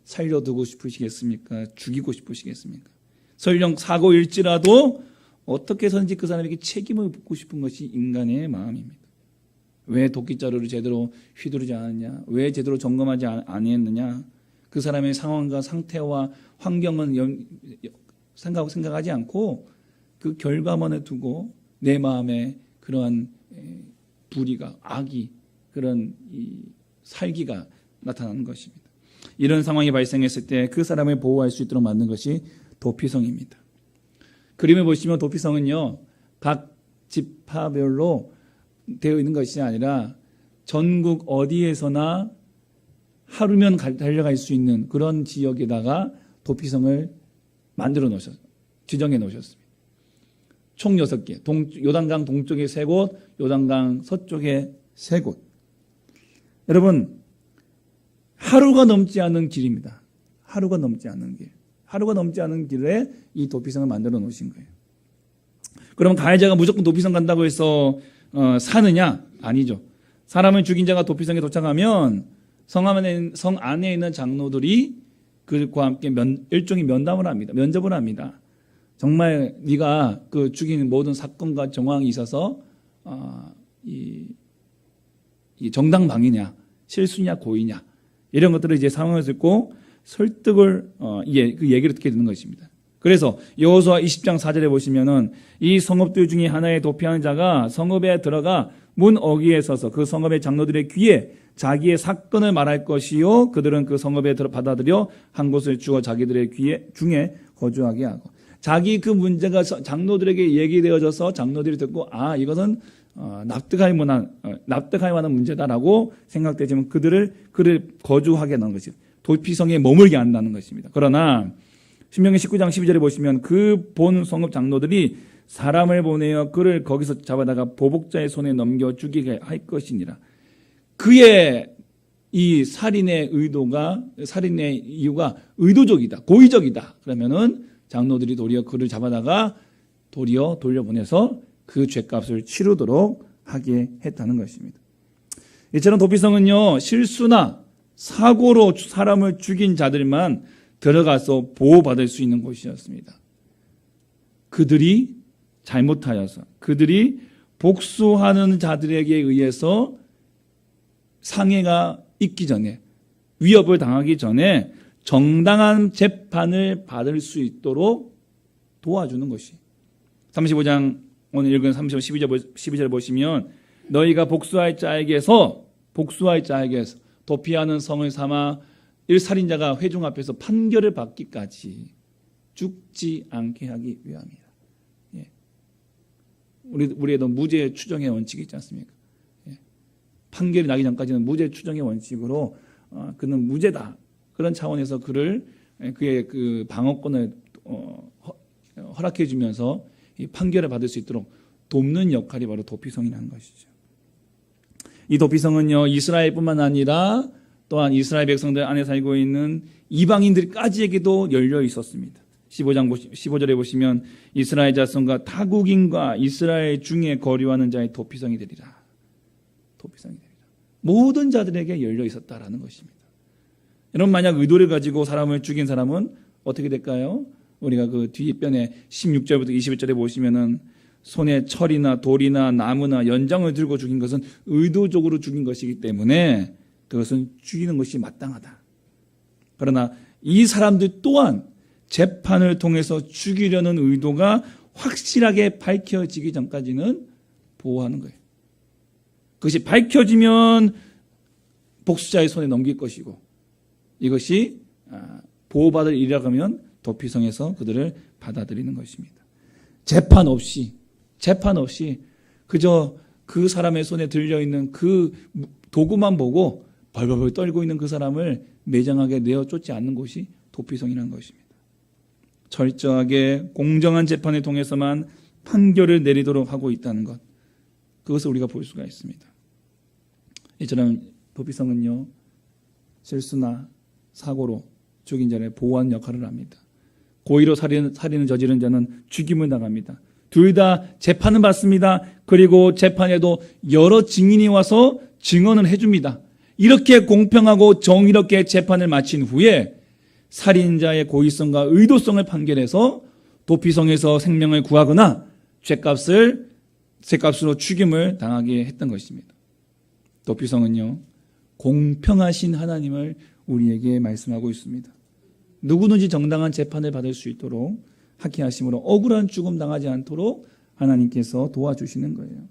살려두고 싶으시겠습니까? 죽이고 싶으시겠습니까? 설령 사고일지라도 어떻게 해서든지 그 사람에게 책임을 묻고 싶은 것이 인간의 마음입니다. 왜 도끼자루를 제대로 휘두르지 않았냐? 왜 제대로 점검하지 아니했느냐? 그 사람의 상황과 상태와 환경은 생각하지 않고 그 결과만을 두고 내 마음에 그러한 불의가, 악이, 그런 살기가 나타나는 것입니다. 이런 상황이 발생했을 때 그 사람을 보호할 수 있도록 만든 것이 도피성입니다. 그림을 보시면 도피성은요, 각 지파별로 되어 있는 것이 아니라 전국 어디에서나 하루면 달려갈 수 있는 그런 지역에다가 도피성을 만들어 지정해 놓으셨습니다. 총 6개. 요단강 동쪽에 3곳, 요단강 서쪽에 3곳. 여러분, 하루가 넘지 않은 길입니다. 하루가 넘지 않은 길. 하루가 넘지 않은 길에 이 도피성을 만들어 놓으신 거예요. 그럼 가해자가 무조건 도피성 간다고 해서 사느냐? 아니죠. 사람을 죽인 자가 도피성에 도착하면 성 안에 있는 장로들이 그들과 함께 일종의 면담을 합니다. 면접을 합니다. 정말 네가 그 죽인 모든 사건과 정황이 있어서 이 정당방위냐, 실수냐, 고의냐 이런 것들을 이제 상황을 듣고 설득을 그 얘기를 듣게 되는 것입니다. 그래서 여호수아 20장 4절에 보시면은 이 성읍들 중에 하나에 도피하는 자가 성읍에 들어가 문 어귀에 서서 그 성읍의 장로들의 귀에 자기의 사건을 말할 것이요 그들은 그 성읍에 받아들여 한 곳을 주어 자기들의 중에 거주하게 하고 자기 그 문제가 장로들에게 얘기되어져서 장로들이 듣고 이것은 납득할 만한 문제다라고 생각되지만 그를 거주하게 하는 것이 도피성에 머물게 한다는 것입니다. 그러나 신명기 19장 12절에 보시면 그 본 성읍 장로들이 사람을 보내어 그를 거기서 잡아다가 보복자의 손에 넘겨 죽이게 할 것이니라. 그의 이 살인의 이유가 의도적이다, 고의적이다. 그러면은 장로들이 도리어 그를 잡아다가 도리어 돌려보내서 그 죄값을 치르도록 하게 했다는 것입니다. 이처럼 도피성은요, 실수나 사고로 사람을 죽인 자들만 들어가서 보호받을 수 있는 곳이었습니다. 그들이 잘못하여서, 그들이 복수하는 자들에게 의해서 상해가 있기 전에, 위협을 당하기 전에 정당한 재판을 받을 수 있도록 도와주는 것이. 35장 오늘 읽은 12절 보시면 너희가 복수할 자에게서 도피하는 성을 삼아 살인자가 회중 앞에서 판결을 받기까지 죽지 않게 하기 위함이라. 예. 우리에도 무죄 추정의 원칙이 있지 않습니까? 예. 판결이 나기 전까지는 무죄 추정의 원칙으로 그는 무죄다. 그런 차원에서 그의 그 방어권을 허락해 주면서 이 판결을 받을 수 있도록 돕는 역할이 바로 도피성이라는 것이죠. 이 도피성은요, 이스라엘뿐만 아니라 또한 이스라엘 백성들 안에 살고 있는 이방인들까지에게도 열려 있었습니다. 15절에 보시면 이스라엘 자손과 타국인과 이스라엘 중에 거류하는 자의 도피성이 되리라. 모든 자들에게 열려 있었다라는 것입니다. 여러분, 만약 의도를 가지고 사람을 죽인 사람은 어떻게 될까요? 우리가 그 뒷변에 16절부터 21절에 보시면은 손에 철이나 돌이나 나무나 연장을 들고 죽인 것은 의도적으로 죽인 것이기 때문에 그것은 죽이는 것이 마땅하다. 그러나 이 사람들 또한 재판을 통해서 죽이려는 의도가 확실하게 밝혀지기 전까지는 보호하는 거예요. 그것이 밝혀지면 복수자의 손에 넘길 것이고, 이것이 보호받을 일이라고 하면 도피성에서 그들을 받아들이는 것입니다. 재판 없이 그저 그 사람의 손에 들려있는 그 도구만 보고 벌벌벌 떨고 있는 그 사람을 매장하게 내어 쫓지 않는 곳이 도피성이라는 것입니다. 철저하게 공정한 재판을 통해서만 판결을 내리도록 하고 있다는 것, 그것을 우리가 볼 수가 있습니다. 이처럼 도피성은요, 실수나 사고로 죽인 자를 보호하는 역할을 합니다. 고의로 살인을 저지른 자는 죽임을 당합니다. 둘 다 재판은 받습니다. 그리고 재판에도 여러 증인이 와서 증언을 해줍니다. 이렇게 공평하고 정의롭게 재판을 마친 후에 살인자의 고의성과 의도성을 판결해서 도피성에서 생명을 구하거나 죄값으로 죽임을 당하게 했던 것입니다. 도피성은요, 공평하신 하나님을 우리에게 말씀하고 있습니다. 누구든지 정당한 재판을 받을 수 있도록 하게 하심으로 억울한 죽음 당하지 않도록 하나님께서 도와주시는 거예요.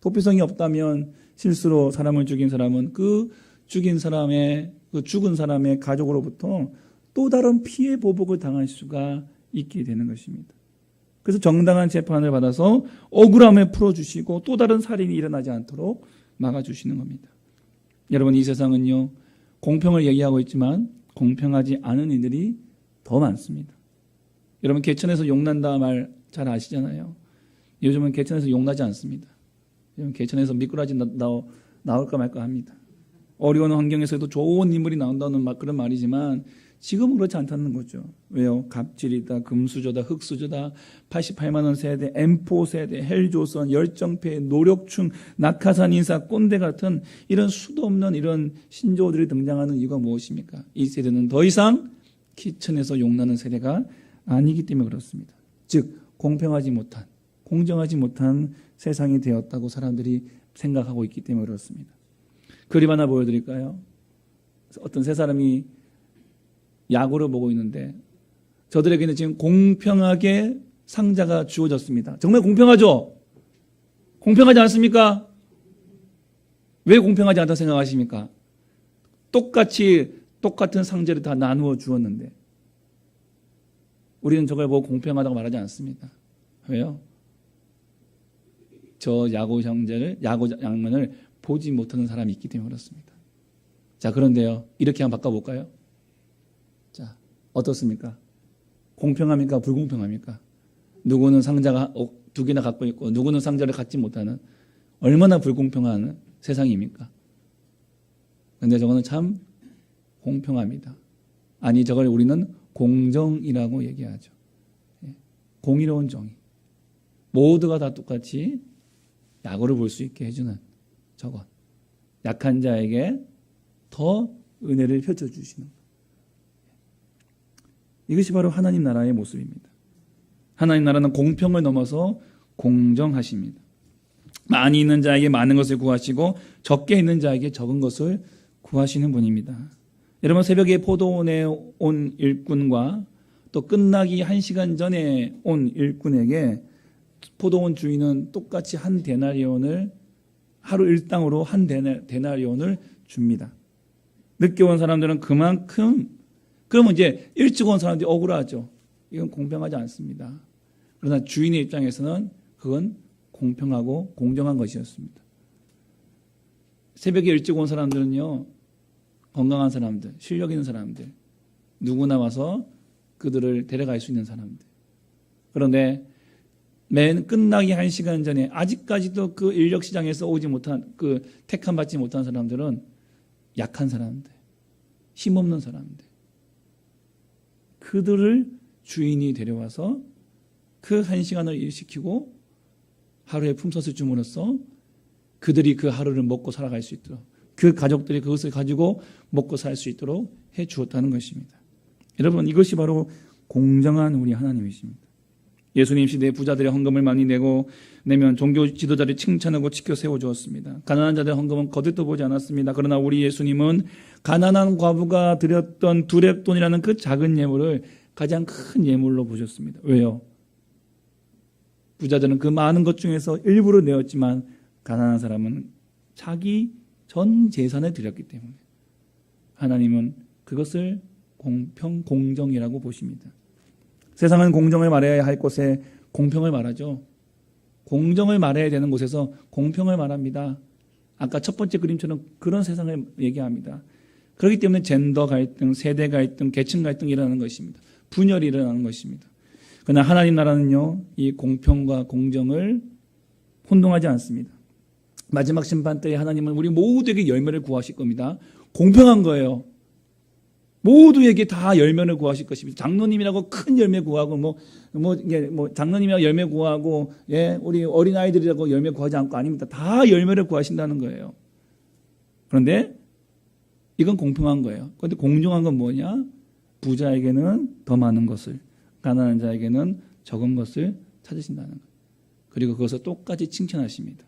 도피성이 없다면 실수로 사람을 죽인 사람은 그 죽은 사람의 가족으로부터 또 다른 피해 보복을 당할 수가 있게 되는 것입니다. 그래서 정당한 재판을 받아서 억울함을 풀어주시고 또 다른 살인이 일어나지 않도록 막아주시는 겁니다. 여러분, 이 세상은요, 공평을 얘기하고 있지만 공평하지 않은 이들이 더 많습니다. 여러분, 개천에서 용난다 말 잘 아시잖아요. 요즘은 개천에서 용나지 않습니다. 요즘 개천에서 미꾸라지 나올까 말까 합니다. 어려운 환경에서도 좋은 인물이 나온다는 그런 말이지만 지금은 그렇지 않다는 거죠. 왜요? 갑질이다, 금수저다, 흑수저다, 88만 원 세대, M4 세대, 헬조선, 열정패, 노력충, 낙하산 인사, 꼰대 같은 이런 수도 없는 이런 신조어들이 등장하는 이유가 무엇입니까? 이 세대는 더 이상 기천에서 용나는 세대가 아니기 때문에 그렇습니다. 즉 공평하지 못한, 공정하지 못한 세상이 되었다고 사람들이 생각하고 있기 때문에 그렇습니다. 그림 하나 보여드릴까요? 어떤 세 사람이 야구를 보고 있는데 저들에게는 지금 공평하게 상자가 주어졌습니다. 정말 공평하죠? 공평하지 않습니까? 왜 공평하지 않다고 생각하십니까? 똑같은 상자를 다 나누어 주었는데 우리는 저걸 보고 공평하다고 말하지 않습니다. 왜요? 저 야구 장면을 보지 못하는 사람이 있기 때문에 그렇습니다. 자, 그런데요, 이렇게 한번 바꿔볼까요? 자, 어떻습니까? 공평합니까? 불공평합니까? 누구는 상자가 2개나 갖고 있고 누구는 상자를 갖지 못하는 얼마나 불공평한 세상입니까? 그런데 저거는 참 공평합니다. 아니, 저걸 우리는 공정이라고 얘기하죠. 공의로운 정의. 모두가 다 똑같이 야구를 볼 수 있게 해주는 저것. 약한 자에게 더 은혜를 펼쳐주시는 것. 이것이 바로 하나님 나라의 모습입니다. 하나님 나라는 공평을 넘어서 공정하십니다. 많이 있는 자에게 많은 것을 구하시고 적게 있는 자에게 적은 것을 구하시는 분입니다. 여러분, 새벽에 포도원에 온 일꾼과 또 끝나기 1시간 전에 온 일꾼에게 포도원 주인은 똑같이 한 데나리온을 하루 일당으로 한 데나리온을 줍니다. 늦게 온 사람들은 그만큼, 그러면 이제 일찍 온 사람들이 억울하죠. 이건 공평하지 않습니다. 그러나 주인의 입장에서는 그건 공평하고 공정한 것이었습니다. 새벽에 일찍 온 사람들은요, 건강한 사람들, 실력 있는 사람들, 누구나 와서 그들을 데려갈 수 있는 사람들. 그런데 맨 끝나기 1시간 전에 아직까지도 그 인력시장에서 오지 못한, 그 택함 받지 못한 사람들은 약한 사람들, 힘없는 사람들, 그들을 주인이 데려와서 그 1시간을 일시키고 하루에 품삯을 줌으로써 그들이 그 하루를 먹고 살아갈 수 있도록, 그 가족들이 그것을 가지고 먹고 살 수 있도록 해 주었다는 것입니다. 여러분, 이것이 바로 공정한 우리 하나님이십니다. 예수님 시대에 부자들의 헌금을 많이 내면 종교 지도자를 칭찬하고 지켜 세워주었습니다. 가난한 자들의 헌금은 거들떠 보지 않았습니다. 그러나 우리 예수님은 가난한 과부가 드렸던 두렙돈이라는 그 작은 예물을 가장 큰 예물로 보셨습니다. 왜요? 부자들은 그 많은 것 중에서 일부를 내었지만 가난한 사람은 자기 전 재산을 드렸기 때문에 하나님은 그것을 공평, 공정이라고 보십니다. 세상은 공정을 말해야 할 곳에 공평을 말하죠. 공정을 말해야 되는 곳에서 공평을 말합니다. 아까 첫 번째 그림처럼 그런 세상을 얘기합니다. 그렇기 때문에 젠더 갈등, 세대 갈등, 계층 갈등이 일어나는 것입니다. 분열이 일어나는 것입니다. 그러나 하나님 나라는요, 이 공평과 공정을 혼동하지 않습니다. 마지막 심판 때에 하나님은 우리 모두에게 열매를 구하실 겁니다. 공평한 거예요. 모두에게 다 열매를 구하실 것입니다. 장로님이라고 큰 열매 구하고 장로님이라고 열매 구하고 우리 어린 아이들이라고 열매 구하지 않고 아닙니다. 다 열매를 구하신다는 거예요. 그런데 이건 공평한 거예요. 그런데 공정한 건 뭐냐? 부자에게는 더 많은 것을, 가난한 자에게는 적은 것을 찾으신다는 거예요. 그리고 그것을 똑같이 칭찬하십니다.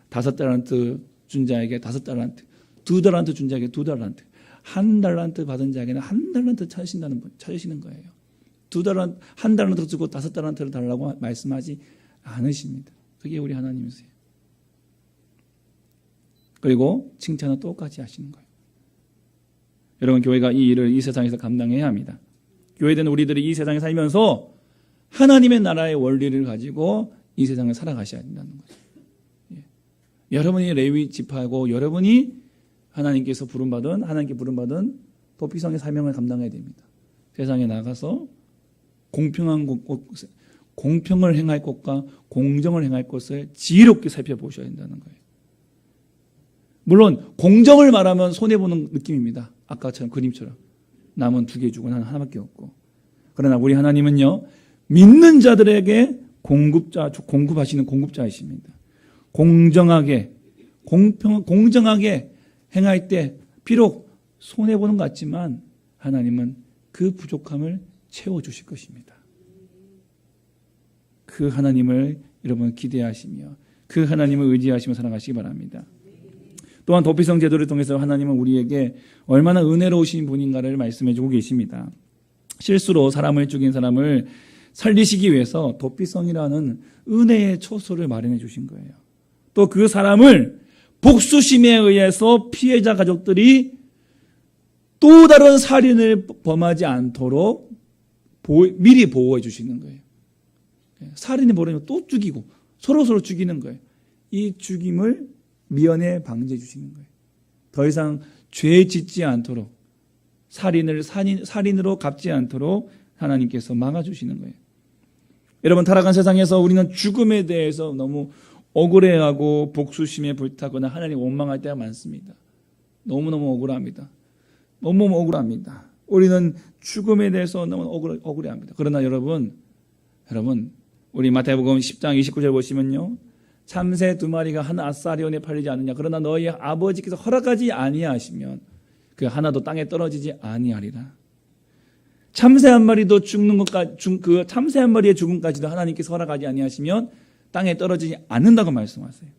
5달란트 준 자에게 5달란트, 2달란트 준 자에게 2달란트, 1달란트 받은 자에게는 1달란트 찾으시는 거예요. 1달란트 주고 5달란트를 달라고 말씀하지 않으십니다. 그게 우리 하나님이세요. 그리고 칭찬은 똑같이 하시는 거예요. 여러분, 교회가 이 일을 이 세상에서 감당해야 합니다. 교회된 우리들이 이 세상에 살면서 하나님의 나라의 원리를 가지고 이 세상을 살아가셔야 된다는 거죠. 여러분이 레위 지파고 여러분이 하나님께 부름받은 도피성의 사명을 감당해야 됩니다. 세상에 나가서 공평을 행할 곳과 공정을 행할 곳을 지혜롭게 살펴보셔야 된다는 거예요. 물론 공정을 말하면 손해보는 느낌입니다. 아까처럼 그림처럼 남은 2개 주고 나는 하나밖에 없고. 그러나 우리 하나님은요, 믿는 자들에게 공급하시는 공급자이십니다. 공정하게 행할 때 비록 손해보는 것 같지만 하나님은 그 부족함을 채워주실 것입니다. 그 하나님을 여러분 기대하시며 그 하나님을 의지하시며 살아가시기 바랍니다. 또한 도피성 제도를 통해서 하나님은 우리에게 얼마나 은혜로우신 분인가를 말씀해주고 계십니다. 실수로 사람을 죽인 사람을 살리시기 위해서 도피성이라는 은혜의 초소를 마련해 주신 거예요. 또 그 사람을 복수심에 의해서 피해자 가족들이 또 다른 살인을 범하지 않도록 미리 보호해 주시는 거예요. 살인이 벌어지면 또 죽이고 서로 죽이는 거예요. 이 죽임을 미연에 방지해 주시는 거예요. 더 이상 죄 짓지 않도록 살인으로 갚지 않도록 하나님께서 막아주시는 거예요. 여러분, 타락한 세상에서 우리는 죽음에 대해서 너무 억울해하고 복수심에 불타거나 하나님 원망할 때가 많습니다. 너무너무 억울합니다. 너무너무 억울합니다. 우리는 죽음에 대해서 너무 억울해합니다. 그러나 여러분, 우리 마태복음 10장 29절 보시면요, 참새 2마리가 한 아사리온에 팔리지 않느냐. 그러나 너희 아버지께서 허락하지 아니하시면 그 하나도 땅에 떨어지지 아니하리라. 참새 한 마리도 죽는 것까지, 그 참새 한 마리의 죽음까지도 하나님께서 허락하지 아니하시면 땅에 떨어지지 않는다고 말씀하세요.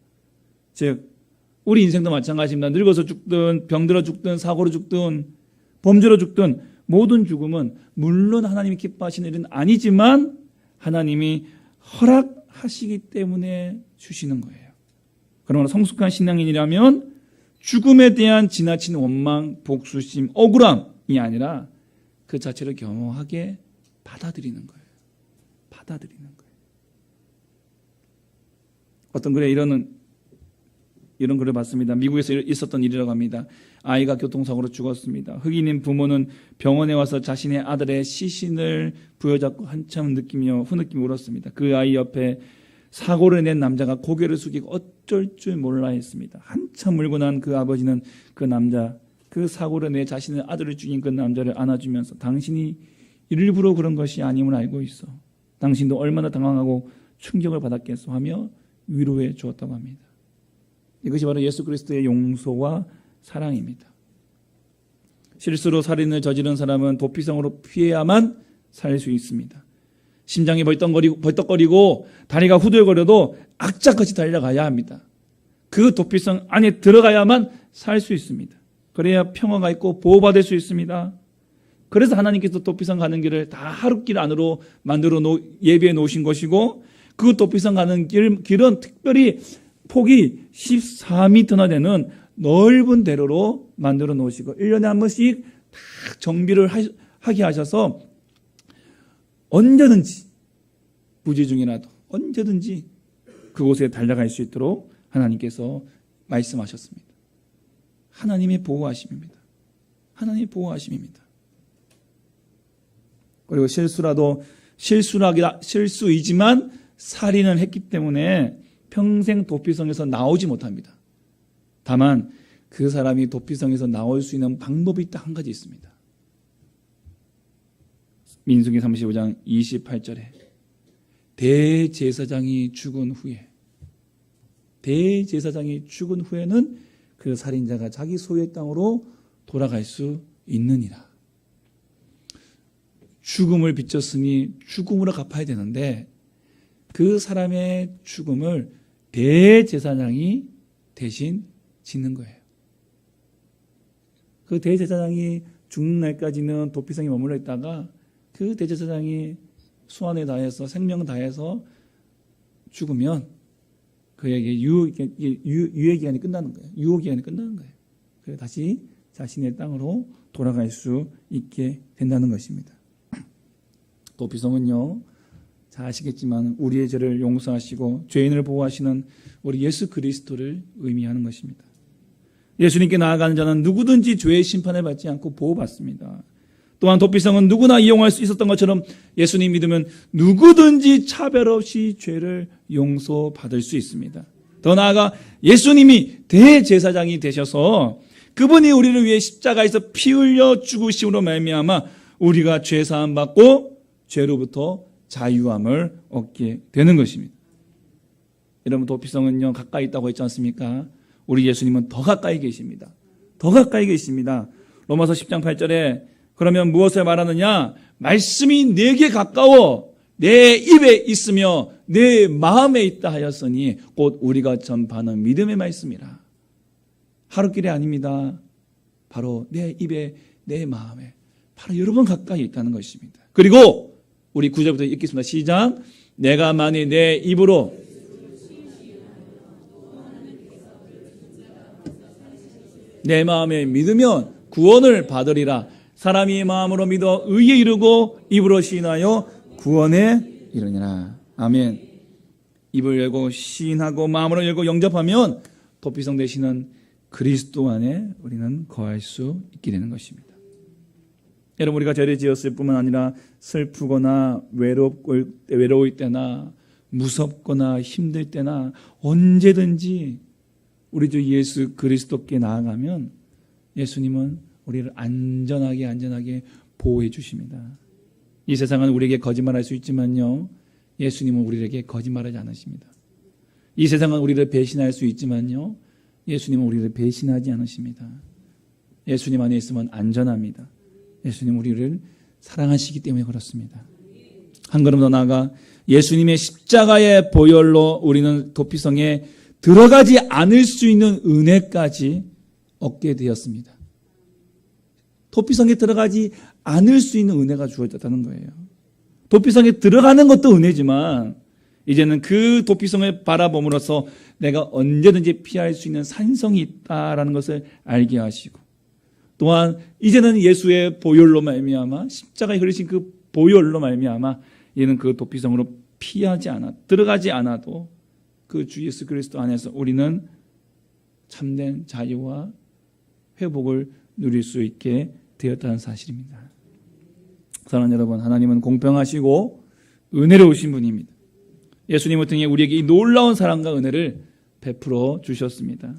즉, 우리 인생도 마찬가지입니다. 늙어서 죽든, 병들어 죽든, 사고로 죽든, 범죄로 죽든, 모든 죽음은 물론 하나님이 기뻐하시는 일은 아니지만 하나님이 허락하시기 때문에 주시는 거예요. 그러나 성숙한 신앙인이라면 죽음에 대한 지나친 원망, 복수심, 억울함이 아니라 그 자체를 겸허하게 받아들이는 거예요. 받아들이는 거예요. 어떤 글에 이런 글을 봤습니다. 미국에서 있었던 일이라고 합니다. 아이가 교통사고로 죽었습니다. 흑인인 부모는 병원에 와서 자신의 아들의 시신을 부여잡고 한참 후느끼며 울었습니다. 그 아이 옆에 사고를 낸 남자가 고개를 숙이고 어쩔 줄 몰라 했습니다. 한참 울고 난 그 아버지는 그 남자, 그 사고를 내 자신의 아들을 죽인 그 남자를 안아주면서 당신이 일부러 그런 것이 아님을 알고 있어. 당신도 얼마나 당황하고 충격을 받았겠어 하며 위로해 주었다고 합니다. 이것이 바로 예수 그리스도의 용서와 사랑입니다. 실수로 살인을 저지른 사람은 도피성으로 피해야만 살 수 있습니다. 심장이 벌떡거리고 다리가 후들거려도 악착같이 달려가야 합니다. 그 도피성 안에 들어가야만 살 수 있습니다. 그래야 평화가 있고 보호받을 수 있습니다. 그래서 하나님께서 도피성 가는 길을 다 하룻길 안으로 만들어 예비해 놓으신 것이고, 그 도피성 가는 길은 특별히 폭이 14m나 되는 넓은 대로로 만들어 놓으시고 1년에 한 번씩 다 정비를 하게 하셔서 언제든지 부재 중이라도 언제든지 그곳에 달려갈 수 있도록 하나님께서 말씀하셨습니다. 하나님의 보호하심입니다. 하나님의 보호하심입니다. 그리고 실수이지만 살인을 했기 때문에 평생 도피성에서 나오지 못합니다. 다만 그 사람이 도피성에서 나올 수 있는 방법이 딱 한 가지 있습니다. 민수기 35장 28절에 대제사장이 죽은 후에는 그 살인자가 자기 소유의 땅으로 돌아갈 수 있느니라. 죽음을 빚졌으니 죽음으로 갚아야 되는데 그 사람의 죽음을 대제사장이 대신 짓는 거예요. 그 대제사장이 죽는 날까지는 도피성에 머물러 있다가 그 대제사장이 수완을 다해서 생명 다해서 죽으면 그에게 유예 기간이 끝나는 거예요. 유효 기간이 끝나는 거예요. 그래서 다시 자신의 땅으로 돌아갈 수 있게 된다는 것입니다. 도피성은요, 잘 아시겠지만 우리의 죄를 용서하시고 죄인을 보호하시는 우리 예수 그리스도를 의미하는 것입니다. 예수님께 나아가는 자는 누구든지 죄의 심판을 받지 않고 보호받습니다. 또한 도피성은 누구나 이용할 수 있었던 것처럼 예수님 믿으면 누구든지 차별 없이 죄를 용서받을 수 있습니다. 더 나아가 예수님이 대제사장이 되셔서 그분이 우리를 위해 십자가에서 피 흘려 죽으심으로 말미암아 우리가 죄 사함 받고 죄로부터 자유함을 얻게 되는 것입니다. 여러분, 도피성은요 가까이 있다고 했지 않습니까? 우리 예수님은 더 가까이 계십니다. 더 가까이 계십니다. 로마서 10장 8절에 그러면 무엇을 말하느냐? 말씀이 내게 가까워 내 입에 있으며 내 마음에 있다 하였으니 곧 우리가 전파하는 믿음의 말씀이라. 하루길이 아닙니다. 바로 내 입에 내 마음에 바로 여러분 가까이 있다는 것입니다. 그리고 우리 9절부터 읽겠습니다. 시작. 내가 만일 내 입으로 내 마음에 믿으면 구원을 받으리라. 사람이 마음으로 믿어 의에 이르고 입으로 시인하여 구원에 이르니라. 아멘. 입을 열고 시인하고 마음으로 열고 영접하면 도피성 되시는 그리스도 안에 우리는 거할 수 있게 되는 것입니다. 여러분, 우리가 죄를 지었을 뿐만 아니라 슬프거나 외로울 때나 무섭거나 힘들 때나 언제든지 우리 주 예수 그리스도께 나아가면 예수님은 우리를 안전하게 보호해 주십니다. 이 세상은 우리에게 거짓말할 수 있지만요, 예수님은 우리에게 거짓말하지 않으십니다. 이 세상은 우리를 배신할 수 있지만요, 예수님은 우리를 배신하지 않으십니다. 예수님 안에 있으면 안전합니다. 예수님 우리를 사랑하시기 때문에 그렇습니다. 한 걸음 더 나아가 예수님의 십자가의 보혈로 우리는 도피성에 들어가지 않을 수 있는 은혜까지 얻게 되었습니다. 도피성에 들어가지 않을 수 있는 은혜가 주어졌다는 거예요. 도피성에 들어가는 것도 은혜지만 이제는 그 도피성을 바라봄으로써 내가 언제든지 피할 수 있는 산성이 있다라는 것을 알게 하시고, 또한 이제는 예수의 보혈로 말미암아, 십자가에 흘리신 그 보혈로 말미암아 이제는 그 도피성으로 들어가지 않아도 그 주 예수 그리스도 안에서 우리는 참된 자유와 회복을 누릴 수 있게 되었다는 사실입니다. 사랑하는 여러분, 하나님은 공평하시고 은혜로우신 분입니다. 예수님을 통해 우리에게 이 놀라운 사랑과 은혜를 베풀어 주셨습니다.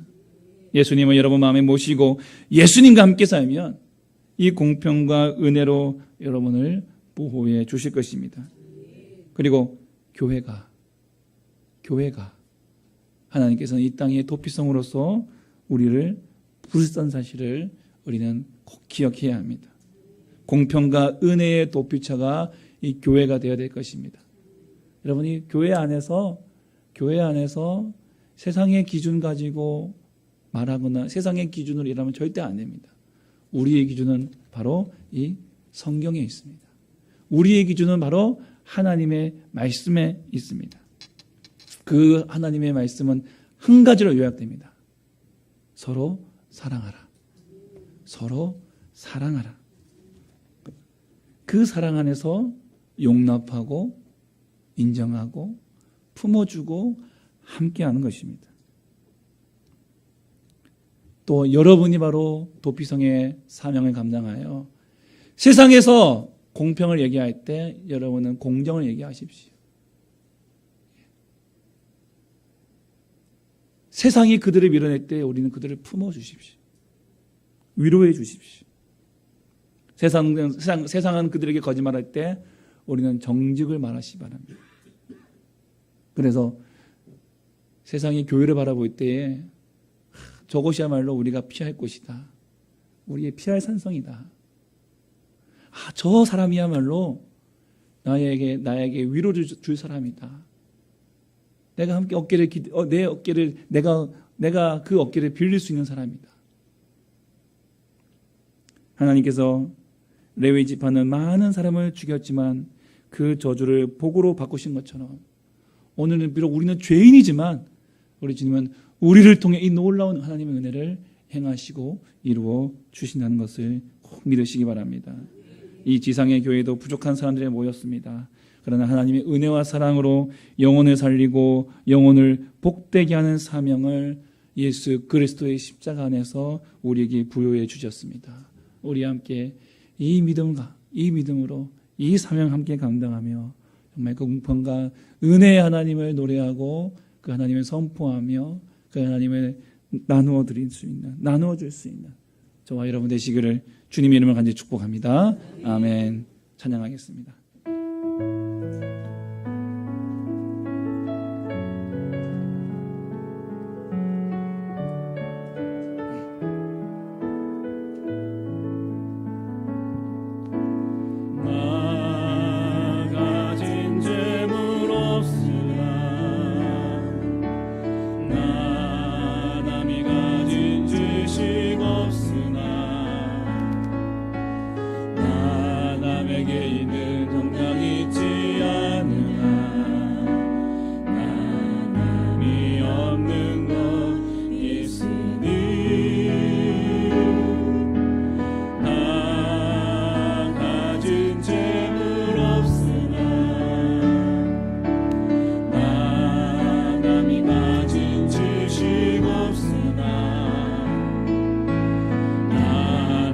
예수님을 여러분 마음에 모시고 예수님과 함께 살면 이 공평과 은혜로 여러분을 보호해 주실 것입니다. 그리고 교회가 하나님께서는 이 땅의 도피성으로서 우리를 부르셨다는 사실을 우리는 꼭 기억해야 합니다. 공평과 은혜의 도피처가 이 교회가 되어야 될 것입니다. 여러분이 교회 안에서 세상의 기준 가지고 말하거나 세상의 기준으로 일하면 절대 안 됩니다. 우리의 기준은 바로 이 성경에 있습니다. 우리의 기준은 바로 하나님의 말씀에 있습니다. 그 하나님의 말씀은 한 가지로 요약됩니다. 서로 사랑하라. 서로 사랑하라. 그 사랑 안에서 용납하고 인정하고 품어주고 함께하는 것입니다. 또 여러분이 바로 도피성의 사명을 감당하여 세상에서 공평을 얘기할 때 여러분은 공정을 얘기하십시오. 세상이 그들을 밀어낼 때 우리는 그들을 품어주십시오. 위로해 주십시오. 세상은 그들에게 거짓말할 때 우리는 정직을 말하시기 바랍니다. 그래서 세상이 교회를 바라볼 때에 저곳이야말로 우리가 피할 곳이다. 우리의 피할 산성이다. 저 사람이야말로 나에게 위로를 줄 사람이다. 내가 함께 내가 그 어깨를 빌릴 수 있는 사람이다. 하나님께서 레위 지파는 많은 사람을 죽였지만 그 저주를 복으로 바꾸신 것처럼 오늘은 비록 우리는 죄인이지만 우리 주님은 우리를 통해 이 놀라운 하나님의 은혜를 행하시고 이루어 주신다는 것을 꼭 믿으시기 바랍니다. 이 지상의 교회도 부족한 사람들이 모였습니다. 그러나 하나님의 은혜와 사랑으로 영혼을 살리고 영혼을 복되게 하는 사명을 예수 그리스도의 십자가 안에서 우리에게 부여해 주셨습니다. 우리 함께 이 믿음으로 이 사명 함께 감당하며 정말 그 공평과 은혜의 하나님을 노래하고 그 하나님을 선포하며 그 하나님을 나누어 줄 수 있는 저와 여러분 되시기를 주님의 이름을 간절히 축복합니다. 아멘. 찬양하겠습니다.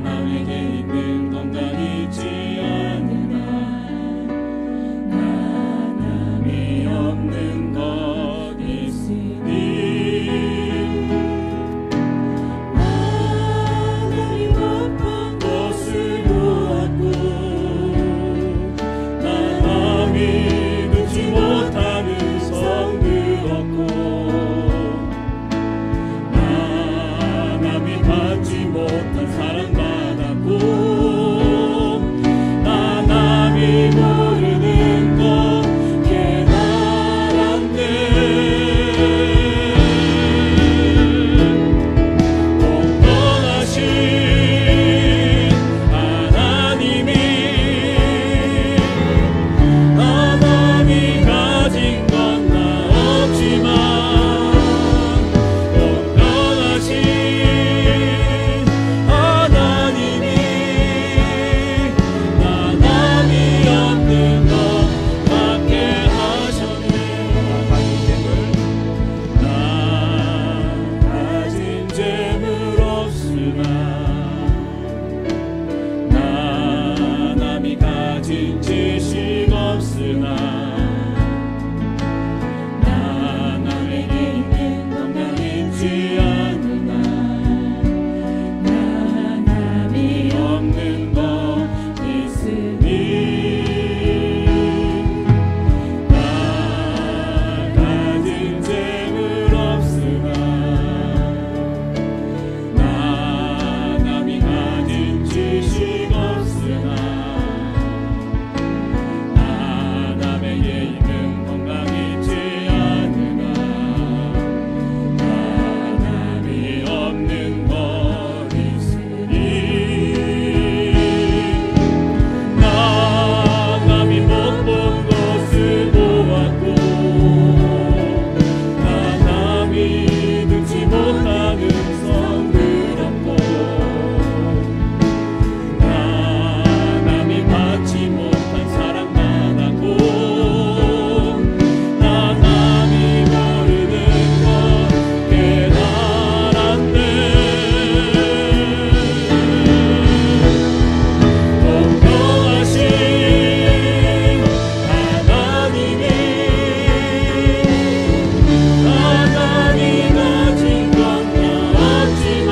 남에게 있는 건강이지 듣지 못하는 성들 없고 나 남이 받지 못한 사랑받았고 나 남이 모르는 것 깨달았네. 공평하신 하나님이 나 남이 가진 건 나 없지만 공평하신 하나님이 나 남이 없는 것 갖게 하셨네. 나 가진 재물 없으나 나 남이 가진 지식 없으나 나 남에게 있는 건강 있지 않으나 나 남이 없는 것 있으니 나 가진 재물 없으나 나 남이 가진 지식 없으나 나 남에게 있는 건강 있지 않으나 나 남이 없는 것 있으니 나 남이 못 본 것을 보았고 나 남이 듣지 못하는 성들 없고 나 남이 받지 못한 사랑받았고 나 남이 모르는 것 깨달았네. 공평하신 하나님이 나 남이 가진 건 다 없지만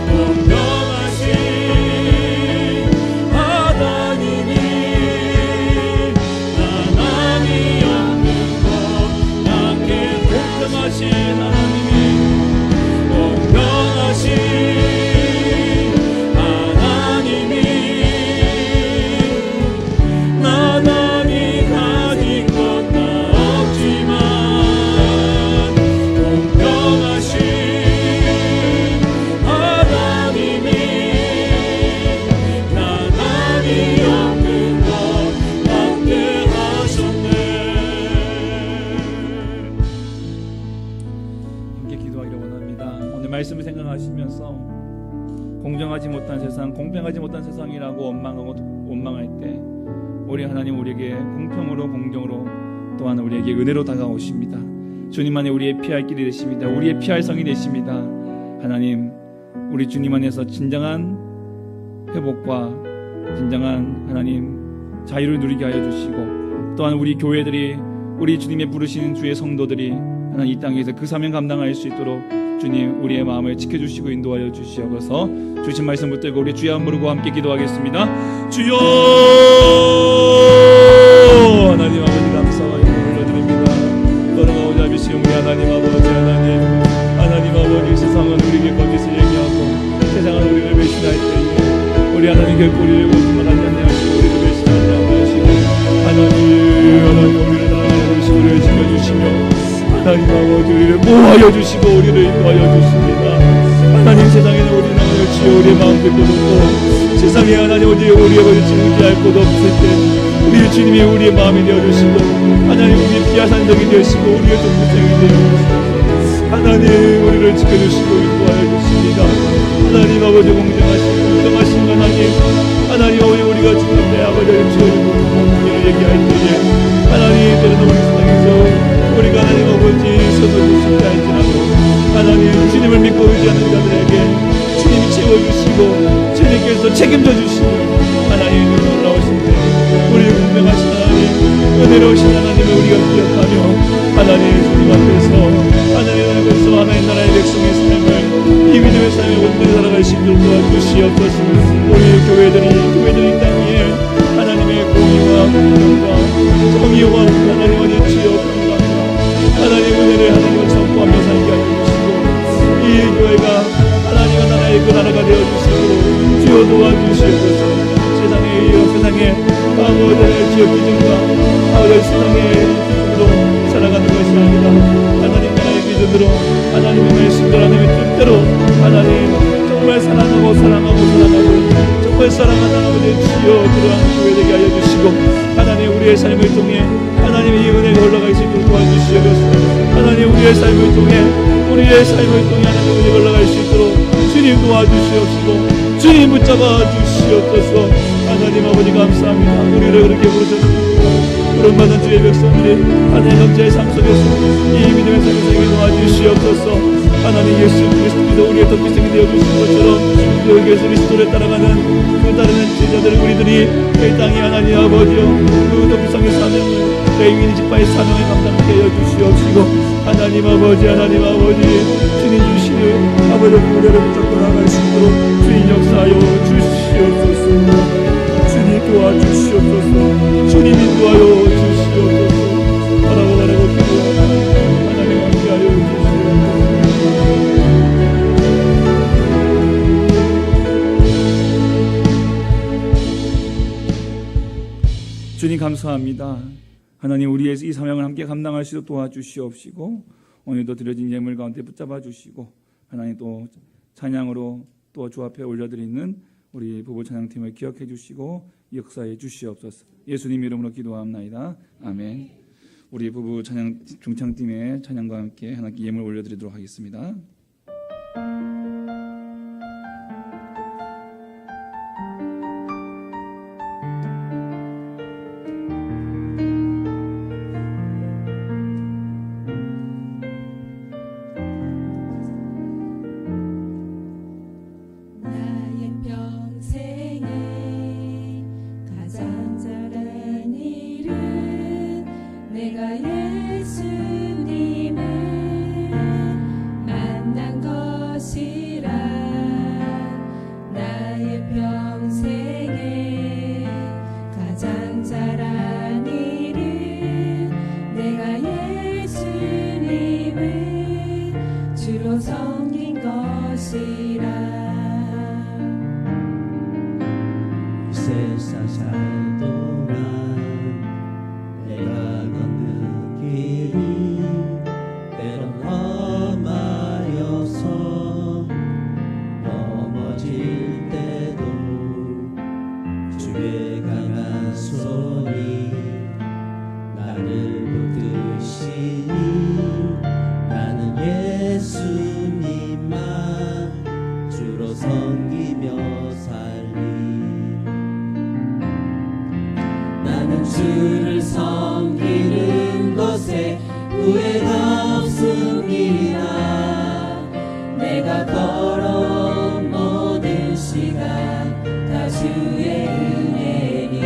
공평하신 하나님이 나 남이 없는 것 갖게 공평하신 하나님이 공평하신 하나님이 나 남이 가진 건 다 없지만 공평하신 하나님이 나 남이 없는 것 갖게 하셨네. 함께 기도하기를 원합니다. 오늘 말씀을 생각하시면서 공정하지 못한 세상, 공평하지 못한 세상이라고 원망할 때 우리 하나님 우리에게 공평으로 공정으로 또한 우리에게 은혜로 다가오십니다. 주님 안에 우리의 피할 길이 되십니다. 우리의 피할 성이 되십니다. 하나님 우리 주님 안에서 진정한 회복과 진정한 하나님 자유를 누리게 하여 주시고 또한 우리 교회들이 우리 주님의 부르시는 주의 성도들이 하나님 이 땅에서 그 사명 감당할 수 있도록 주님 우리의 마음을 지켜주시고 인도하여 주시옵소서. 주신 말씀 붙들고 우리 주여 한번 부르고 함께 기도하겠습니다. 주여 하나님 아버지 감사와 영광을 올려드립니다. 걸어가오자 비시 우리 하나님 아버지 하나님 아버지 세상은 우리에게 거짓을 얘기하고 세상은 우리를 배신할 때에 우리 하나님 결코 우리를 거짓말하지 않으시고 우리를 배신하지 않으시고 하나님 우리를 사랑하여 주시고 우리를 지켜주시며 하나님 아버지 우리를 모아여 주시고 우리를 인도하여 주십니다. 하나님 세상에는 우리 하나님을 주여 우리의 마음도 놓고 세상에 하나님 어디 우리의 것을 의지할 곳 없을 때 우리 주님이 우리의 마음이 되어주시고 하나님 우리의 피하산적이 되시고 우리의 동물장이 되어주시고 하나님 우리를 지켜주시고 인도하여 주십니다. 하나님 아버지 공정하신 하나님 우리가 죽을 때 아버지를 지어주고 공의를 얘기할 때에 하나님 때로는 우리 세상에서 우리가 하나님 아버지 서서히 쉽지 않지라도 하나님 주님을 믿고 의지하는 자들에게 주님이 채워주시고 주님께서 책임져 주시고 하나님 놀라우신 때 우리를 공평하신 하나님 은혜로우신 하나님을 우리가 기억하며 하나님 주님 앞에서 하나님 나라의 백성의 삶을 이 믿음의 삶을 온전히 살아갈 수 있도록 도와주시옵소서. 우리 교회들이 이 땅 위에 하나님의 공의와 도와주시옵소서. 세상의 아버지의 지역 기준과 아버지의 세상의 기준으로 살아가는 것이 아니라 하나님 나라의 기준으로 하나님의 말씀대로 하나님의 뜻대로 하나님 정말 사랑하고 정말 사랑하는 아버지의 주여 그러한 교회 되게 하여 주시고 하나님 우리의 삶을 통해 하나님의 이 은혜가 올라갈 수 있도록 도와주시옵소서. 하나님 우리의 삶을 통해 하나님의 은혜가 올라갈 수 있도록 주님 도와주시옵시고 주님 붙잡아 주시옵소서. 하나님 아버지 감사합니다. 우리를 그렇게 부르셨습니다. 부름받은 주의 백성들이 하나님 각자의 삶 속에서 이 믿음의 삶을 살게 도와주시옵소서. 하나님 예수 그리스도께서 우리의 덕비생이 되어주신 것처럼 여기 예수 그리스도를 따라가는 그 따르는 제자들을 우리들이 이 땅에 하나님 아버지여 그 덕비생의 사명을 레위인 지파의 사명을 감당하게 하여 주시옵시고 하나님 아버지 주님 주시는 아버지의 교회를 붙잡고 나갈 수 있도록 주님 역사하여 주시옵소서. 주님 도와주시옵소서. 주님 인도하여 주시옵소서. 바라고 기도하고 하나님 함께하여 주시옵소서. 주님 감사합니다. 하나님 우리의 이 사명을 함께 감당할 수 있도록 도와주시옵시고 오늘도 드려진 예물 가운데 붙잡아 주시고 하나님 또 찬양으로 또 주 앞에 올려드리는 우리 부부 찬양팀을 기억해 주시고 역사해 주시옵소서. 예수님 이름으로 기도합나이다. 아멘. 우리 부부 찬양 중창팀의 찬양과 함께 하나님께 예물 올려드리도록 하겠습니다. 주를 섬기는 것에 후회가 없습니다. 내가 걸어온 모든 시간 다 주의 은혜니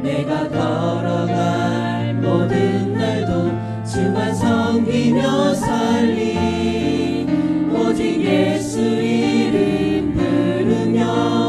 내가 걸어갈 모든 날도 주만 섬기며 살리 오직 예수 이름 부르며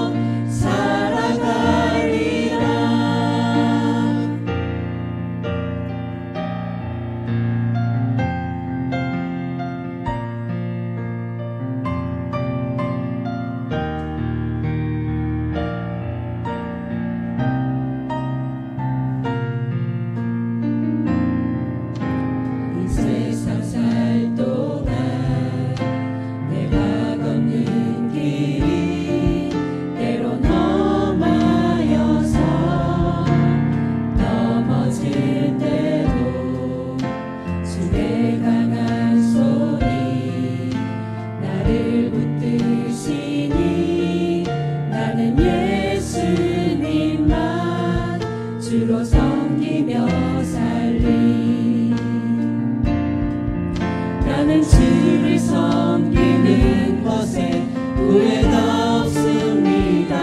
주로 섬기며 살리 나는 주를 섬기는 것에 후회가 없습니다.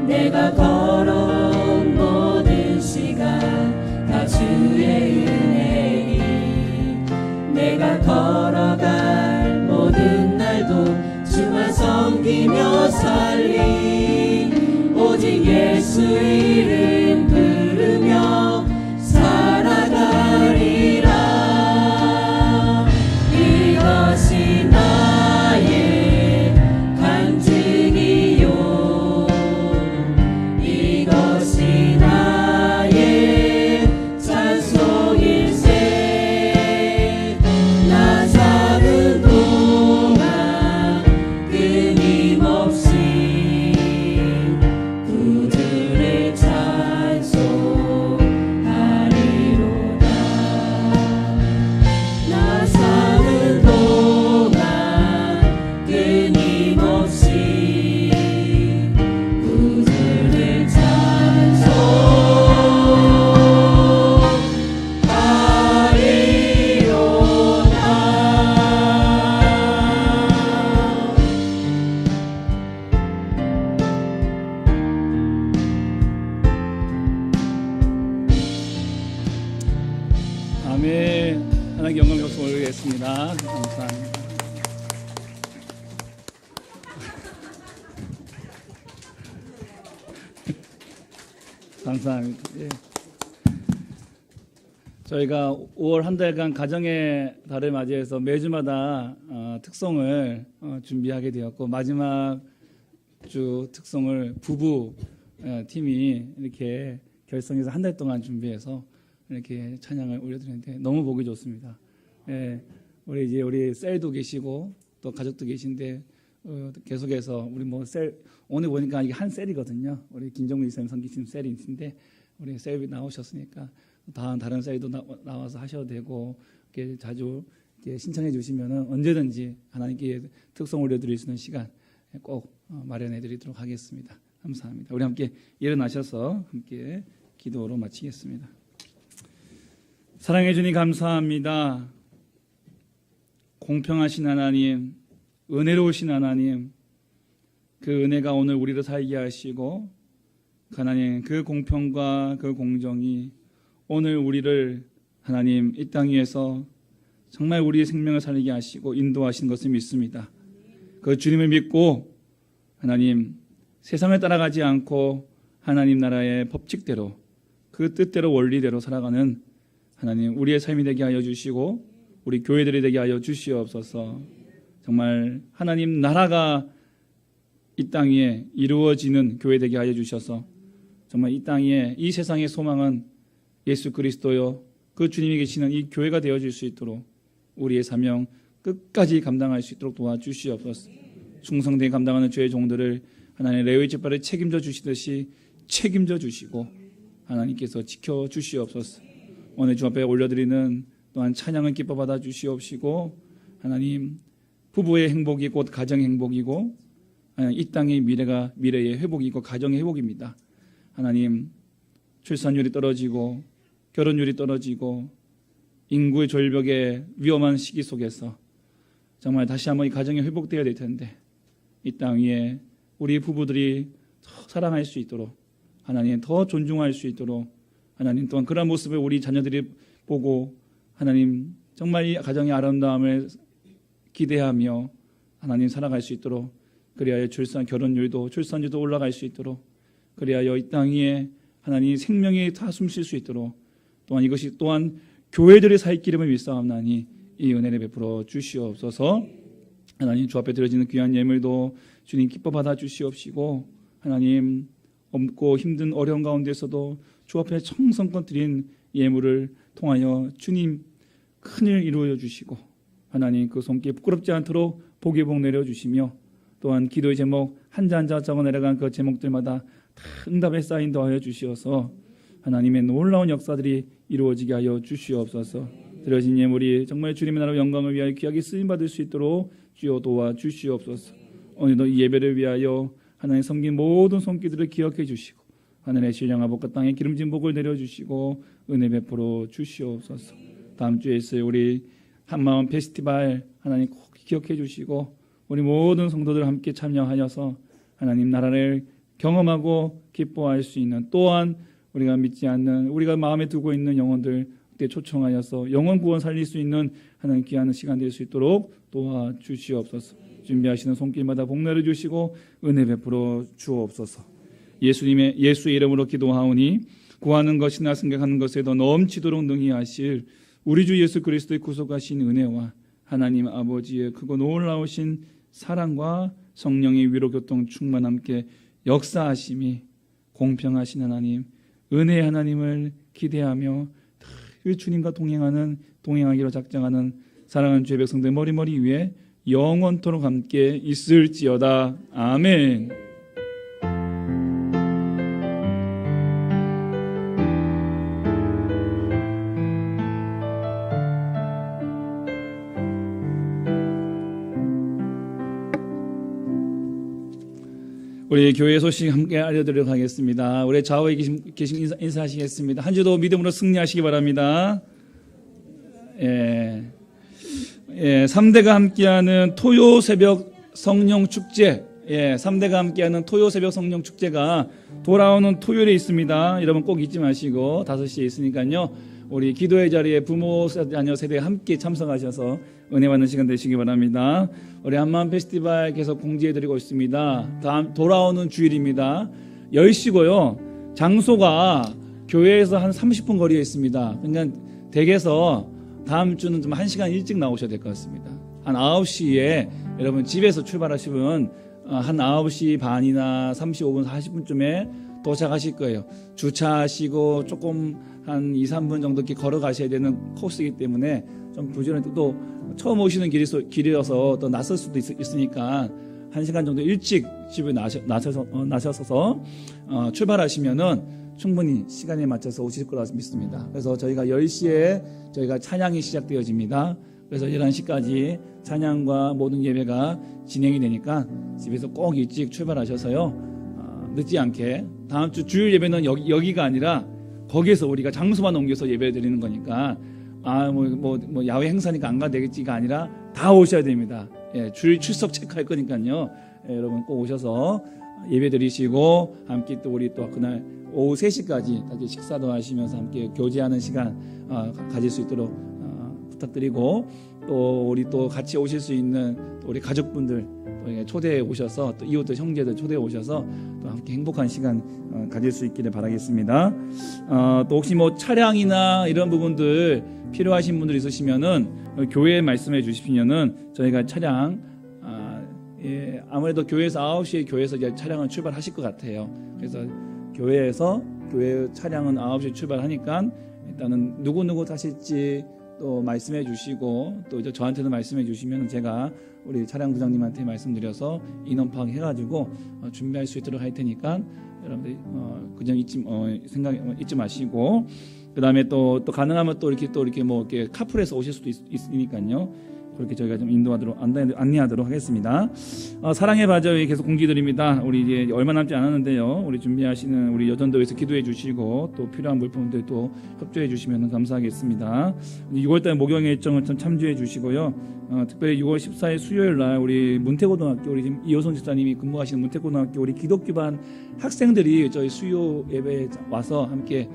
내가 걸어온 모든 시간 다 주의 은혜니 내가 걸어갈 모든 날도 주만 섬기며 살리 오직 예수 이름 부르며 살아가리라. 이것이 나의 간증이 하나님께 영광 박수 올리겠습니다. 감사합니다. 감사합니다. 예. 저희가 5월 한 달간 가정의 달을 맞이해서 매주마다 특송을 준비하게 되었고, 마지막 주 특송을 부부 팀이 이렇게 결성해서 한 달 동안 준비해서 이렇게 찬양을 올려드리는데 너무 보기 좋습니다. 예, 우리 셀도 계시고 또 가족도 계신데 계속해서 우리 오늘 보니까 이게 한 셀이거든요. 우리 김정민 이사님 섬기신 셀이 있는데 우리 셀이 나오셨으니까 다른 셀도 나와서 하셔도 되고 이렇게 자주 이렇게 신청해 주시면은 언제든지 하나님께 특송 올려드릴 수 있는 시간 꼭 마련해 드리도록 하겠습니다. 감사합니다. 우리 함께 일어나셔서 함께 기도로 마치겠습니다. 사랑해 주님 감사합니다. 공평하신 하나님, 은혜로우신 하나님, 그 은혜가 오늘 우리를 살게 하시고 하나님 그 공평과 그 공정이 오늘 우리를 하나님 이 땅 위에서 정말 우리의 생명을 살리게 하시고 인도하신 것을 믿습니다. 그 주님을 믿고 하나님 세상을 따라가지 않고 하나님 나라의 법칙대로 그 뜻대로 원리대로 살아가는 하나님 우리의 삶이 되게 하여 주시고 우리 교회들이 되게 하여 주시옵소서. 정말 하나님 나라가 이 땅 위에 이루어지는 교회 되게 하여 주셔서 정말 이 땅 위에 이 세상의 소망은 예수 그리스도요 그 주님이 계시는 이 교회가 되어질 수 있도록 우리의 사명 끝까지 감당할 수 있도록 도와주시옵소서. 충성되게 감당하는 주의 종들을 하나님 레위의 깃발을 책임져 주시듯이 책임져 주시고 하나님께서 지켜주시옵소서. 오늘 주 앞에 올려드리는 또한 찬양을 기뻐 받아 주시옵시고 하나님 부부의 행복이 곧 가정의 행복이고 이 땅의 미래의 회복이고 가정의 회복입니다. 하나님 출산율이 떨어지고 결혼율이 떨어지고 인구의 절벽의 위험한 시기 속에서 정말 다시 한번 이 가정이 회복되어야 될 텐데 이 땅 위에 우리 부부들이 더 사랑할 수 있도록 하나님 더 존중할 수 있도록 하나님 또한 그런 모습을 우리 자녀들이 보고 하나님 정말 이 가정의 아름다움을 기대하며 하나님 살아갈 수 있도록 그리하여 출산율도 올라갈 수 있도록 그리하여 이 땅 위에 하나님 생명이 다 숨쉴 수 있도록 또한 이것이 또한 교회들의 살 기름을 믿사옵나니 이 은혜를 베풀어 주시옵소서. 하나님 주 앞에 드려지는 귀한 예물도 주님 기뻐 받아 주시옵시고 하나님 없고 힘든 어려운 가운데서도 주 앞에 정성껏 드린 예물을 통하여 주님 큰일 이루어 주시고 하나님 그 손길 부끄럽지 않도록 복의 복 내려주시며 또한 기도의 제목 한 자 한 자 적어 내려간 그 제목들마다 다 응답의 사인 더하여 주시어서 하나님의 놀라운 역사들이 이루어지게 하여 주시옵소서. 드려진 예물이 정말 주님의 나라 영광을 위하여 귀하게 쓰임받을 수 있도록 주여 도와주시옵소서. 오늘도 이 예배를 위하여 하나님 섬긴 모든 손길들을 기억해 주시고 하늘의 신령한 복과 땅의 기름진 복을 내려주시고 은혜 베풀어 주시옵소서. 다음 주에 있을 우리 한마음 페스티벌 하나님 꼭 기억해 주시고 우리 모든 성도들 함께 참여하여서 하나님 나라를 경험하고 기뻐할 수 있는 또한 우리가 믿지 않는 우리가 마음에 두고 있는 영혼들 그때 초청하여서 영혼 구원 살릴 수 있는 하나님 귀한 시간 될 수 있도록 도와주시옵소서. 준비하시는 손길마다 복 내려주시고 은혜 베풀어 주옵소서. 예수의 이름으로 기도하오니 구하는 것이나 생각하는 것에 더 넘치도록 능히 하실 우리 주 예수 그리스도의 구속하신 은혜와 하나님 아버지의 크고 놀라우신 사랑과 성령의 위로 교통 충만 함께 역사하심이 공평하신 하나님 은혜의 하나님을 기대하며 그 주님과 동행하기로 작정하는 사랑하는 주의 백성들 머리머리 위에 영원토록 함께 있을지어다. 아멘. 우리 교회 소식 함께 알려드리도록 하겠습니다. 우리 좌우에 계신 인사하시겠습니다. 한 주도 믿음으로 승리하시기 바랍니다. 3대가 함께하는 토요 새벽 성령 축제 3대가 함께하는 토요 새벽 성령 축제가 돌아오는 토요일에 있습니다. 여러분 꼭 잊지 마시고 5시에 있으니까요. 우리 기도의 자리에 부모, 자녀 세대 함께 참석하셔서 은혜 받는 시간 되시기 바랍니다. 우리 한마음 페스티벌 계속 공지해드리고 있습니다. 다음 돌아오는 주일입니다. 10시고요. 장소가 교회에서 한 30분 거리에 있습니다. 그러니까 댁에서 다음 주는 좀 1시간 일찍 나오셔야 될 것 같습니다. 한 9시에 여러분 집에서 출발하시면 한 9시 반이나 35분, 40분쯤에 도착하실 거예요. 주차하시고 조금 한 2, 3분 정도 이렇게 걸어가셔야 되는 코스이기 때문에 좀 부지런히 또 처음 오시는 길이어서 또 낯설 수도 있으니까 1시간 정도 일찍 집에 나셔서 출발하시면은 충분히 시간에 맞춰서 오실 거라고 믿습니다. 그래서 저희가 10시에 저희가 찬양이 시작되어집니다. 그래서 11시까지 찬양과 모든 예배가 진행이 되니까 집에서 꼭 일찍 출발하셔서요. 늦지 않게 다음 주 주일 예배는 여기가 아니라 거기에서 우리가 장소만 옮겨서 예배 드리는 거니까 뭐 야외 행사니까 안 가도 되겠지가 아니라 다 오셔야 됩니다. 예, 주일 출석 체크할 거니까요. 예, 여러분 꼭 오셔서 예배 드리시고 함께 또 우리 또 그날 오후 3시까지 다시 식사도 하시면서 함께 교제하는 시간 가질 수 있도록 부탁드리고 또 우리 또 같이 오실 수 있는 우리 가족분들 초대해 오셔서 또 이웃들 형제들 초대해 오셔서 또 함께 행복한 시간 가질 수 있기를 바라겠습니다. 또 혹시 뭐 차량이나 이런 부분들 필요하신 분들 있으시면은 교회에 말씀해 주시면은 저희가 차량 아무래도 교회에서 9시에 교회에서 이제 차량은 출발하실 것 같아요. 그래서 교회 차량은 9시에 출발하니까 일단은 누구 타실지 또 말씀해 주시고 또 이제 저한테도 말씀해 주시면 제가 우리 차량 부장님한테 말씀드려서 인원 파악해가지고 준비할 수 있도록 할 테니까 여러분들 그냥 잊지 마시고 그 다음에 또 가능하면 또 이렇게 뭐 이렇게 카풀해서 오실 수도 있으니까요. 그렇게 저희가 좀 안내하도록 하겠습니다. 사랑의 바저위 계속 공지드립니다. 우리 이제 얼마 남지 않았는데요. 우리 준비하시는 우리 여전도에서 기도해 주시고 또 필요한 물품들 또 협조해 주시면 감사하겠습니다. 6월달 목요일 일정을 좀 참조해 주시고요. 특별히 6월 14일 수요일 날 우리 문태고등학교 우리 지금 이호선 집사님이 근무하시는 문태고등학교 우리 기독교반 학생들이 저희 수요 예배에 와서 함께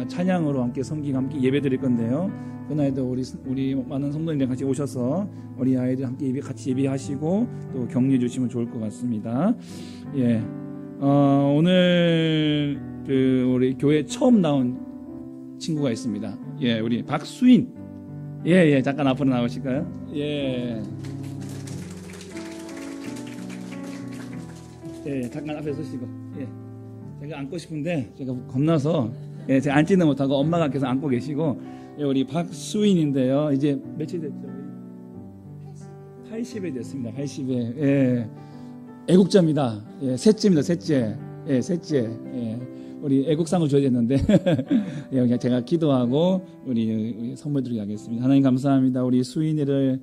찬양으로 함께 섬기고 함께 예배 드릴 건데요. 그날도 우리 많은 성도님들 같이 오셔서 우리 아이들 함께 같이 예배하시고 또 격려해 주시면 좋을 것 같습니다. 예, 오늘 우리 교회 처음 나온 친구가 있습니다. 예, 우리 박수인. 예, 잠깐 앞으로 나오실까요? 예, 잠깐 앞에 서시고. 예, 제가 안고 싶은데 제가 겁나서 제가 앉지는 못하고 엄마가 계속 안고 계시고. 우리 박수인인데요. 이제 며칠 됐죠? 80일 됐습니다. 80일. 예. 애국자입니다. 예, 셋째입니다. 셋째. 예, 셋째. 예. 우리 애국상을 줘야 됐는데 예, 제가 기도하고 우리 선물 드리게 하겠습니다. 하나님 감사합니다. 우리 수인이를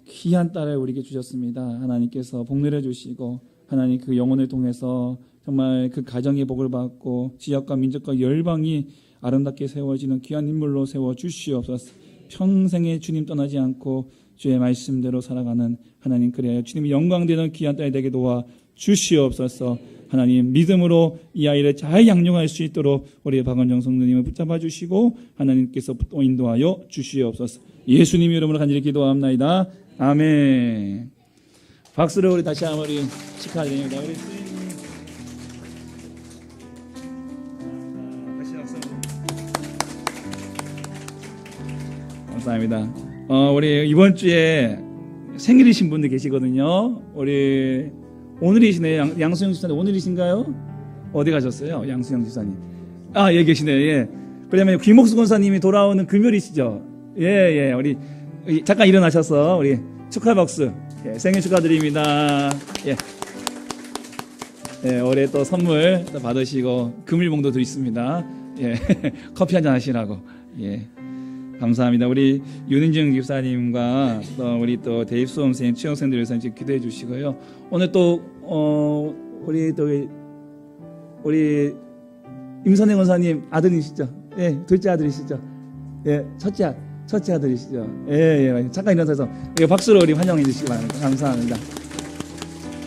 귀한 딸을 우리에게 주셨습니다. 하나님께서 복 내려주시고 하나님 그 영혼을 통해서 정말 그 가정의 복을 받고 지역과 민족과 열방이 아름답게 세워지는 귀한 인물로 세워주시옵소서. 평생에 주님 떠나지 않고 주의 말씀대로 살아가는 하나님 그래야 주님이 영광되는 귀한 딸이 되게 도와주시옵소서. 하나님 믿음으로 이 아이를 잘 양육할 수 있도록 우리 박원정 성도님을 붙잡아 주시고 하나님께서 또 인도하여 주시옵소서. 예수님 이름으로 간절히 기도합나이다. 아멘. 박수로 우리 다시 한번 축하드립니다. 우리 감사합니다. 우리 이번 주에 생일이신 분들 계시거든요. 우리 오늘이시네요. 양수영 집사님 오늘이신가요? 어디 가셨어요? 양수영 집사님. 예, 계시네요. 예. 그러면 김옥수 권사님이 돌아오는 금요일이시죠? 예. 우리 잠깐 일어나셔서 우리 축하 박수. 예, 생일 축하드립니다. 예. 올해 또 선물 또 받으시고 금일봉도 있습니다. 예. 커피 한잔 하시라고. 예. 감사합니다. 우리 윤은정 집사님과 또 우리 또 대입 수험생, 취업생들 위해서 기도해 주시고요. 오늘 또 우리 임선행 원사님 아들이시죠? 예, 둘째 아들이시죠? 예, 첫째 아들이시죠? 예. 잠깐 일어나서 박수로 우리 환영해 주시기 바랍니다. 감사합니다.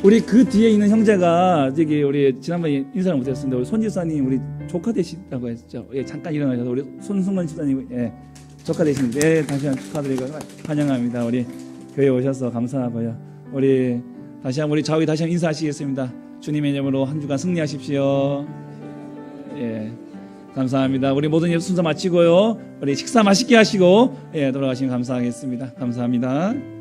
우리 그 뒤에 있는 형제가 저기 우리 지난번에 인사를 못했습니다. 우리 손 집사님 우리 조카 되시다고 했죠. 예, 잠깐 일어나셔서 우리 손승건 집사님 예, 조카 되시는데 예, 다시 한번 축하드리고 환영합니다. 우리 교회 오셔서 감사하고요. 우리 다시 한번 우리 좌우에 다시 한번 인사하시겠습니다. 주님의 이름으로 한 주간 승리하십시오. 예, 감사합니다. 우리 모든 예수 순서 마치고요. 우리 식사 맛있게 하시고 예, 돌아가시면 감사하겠습니다. 감사합니다.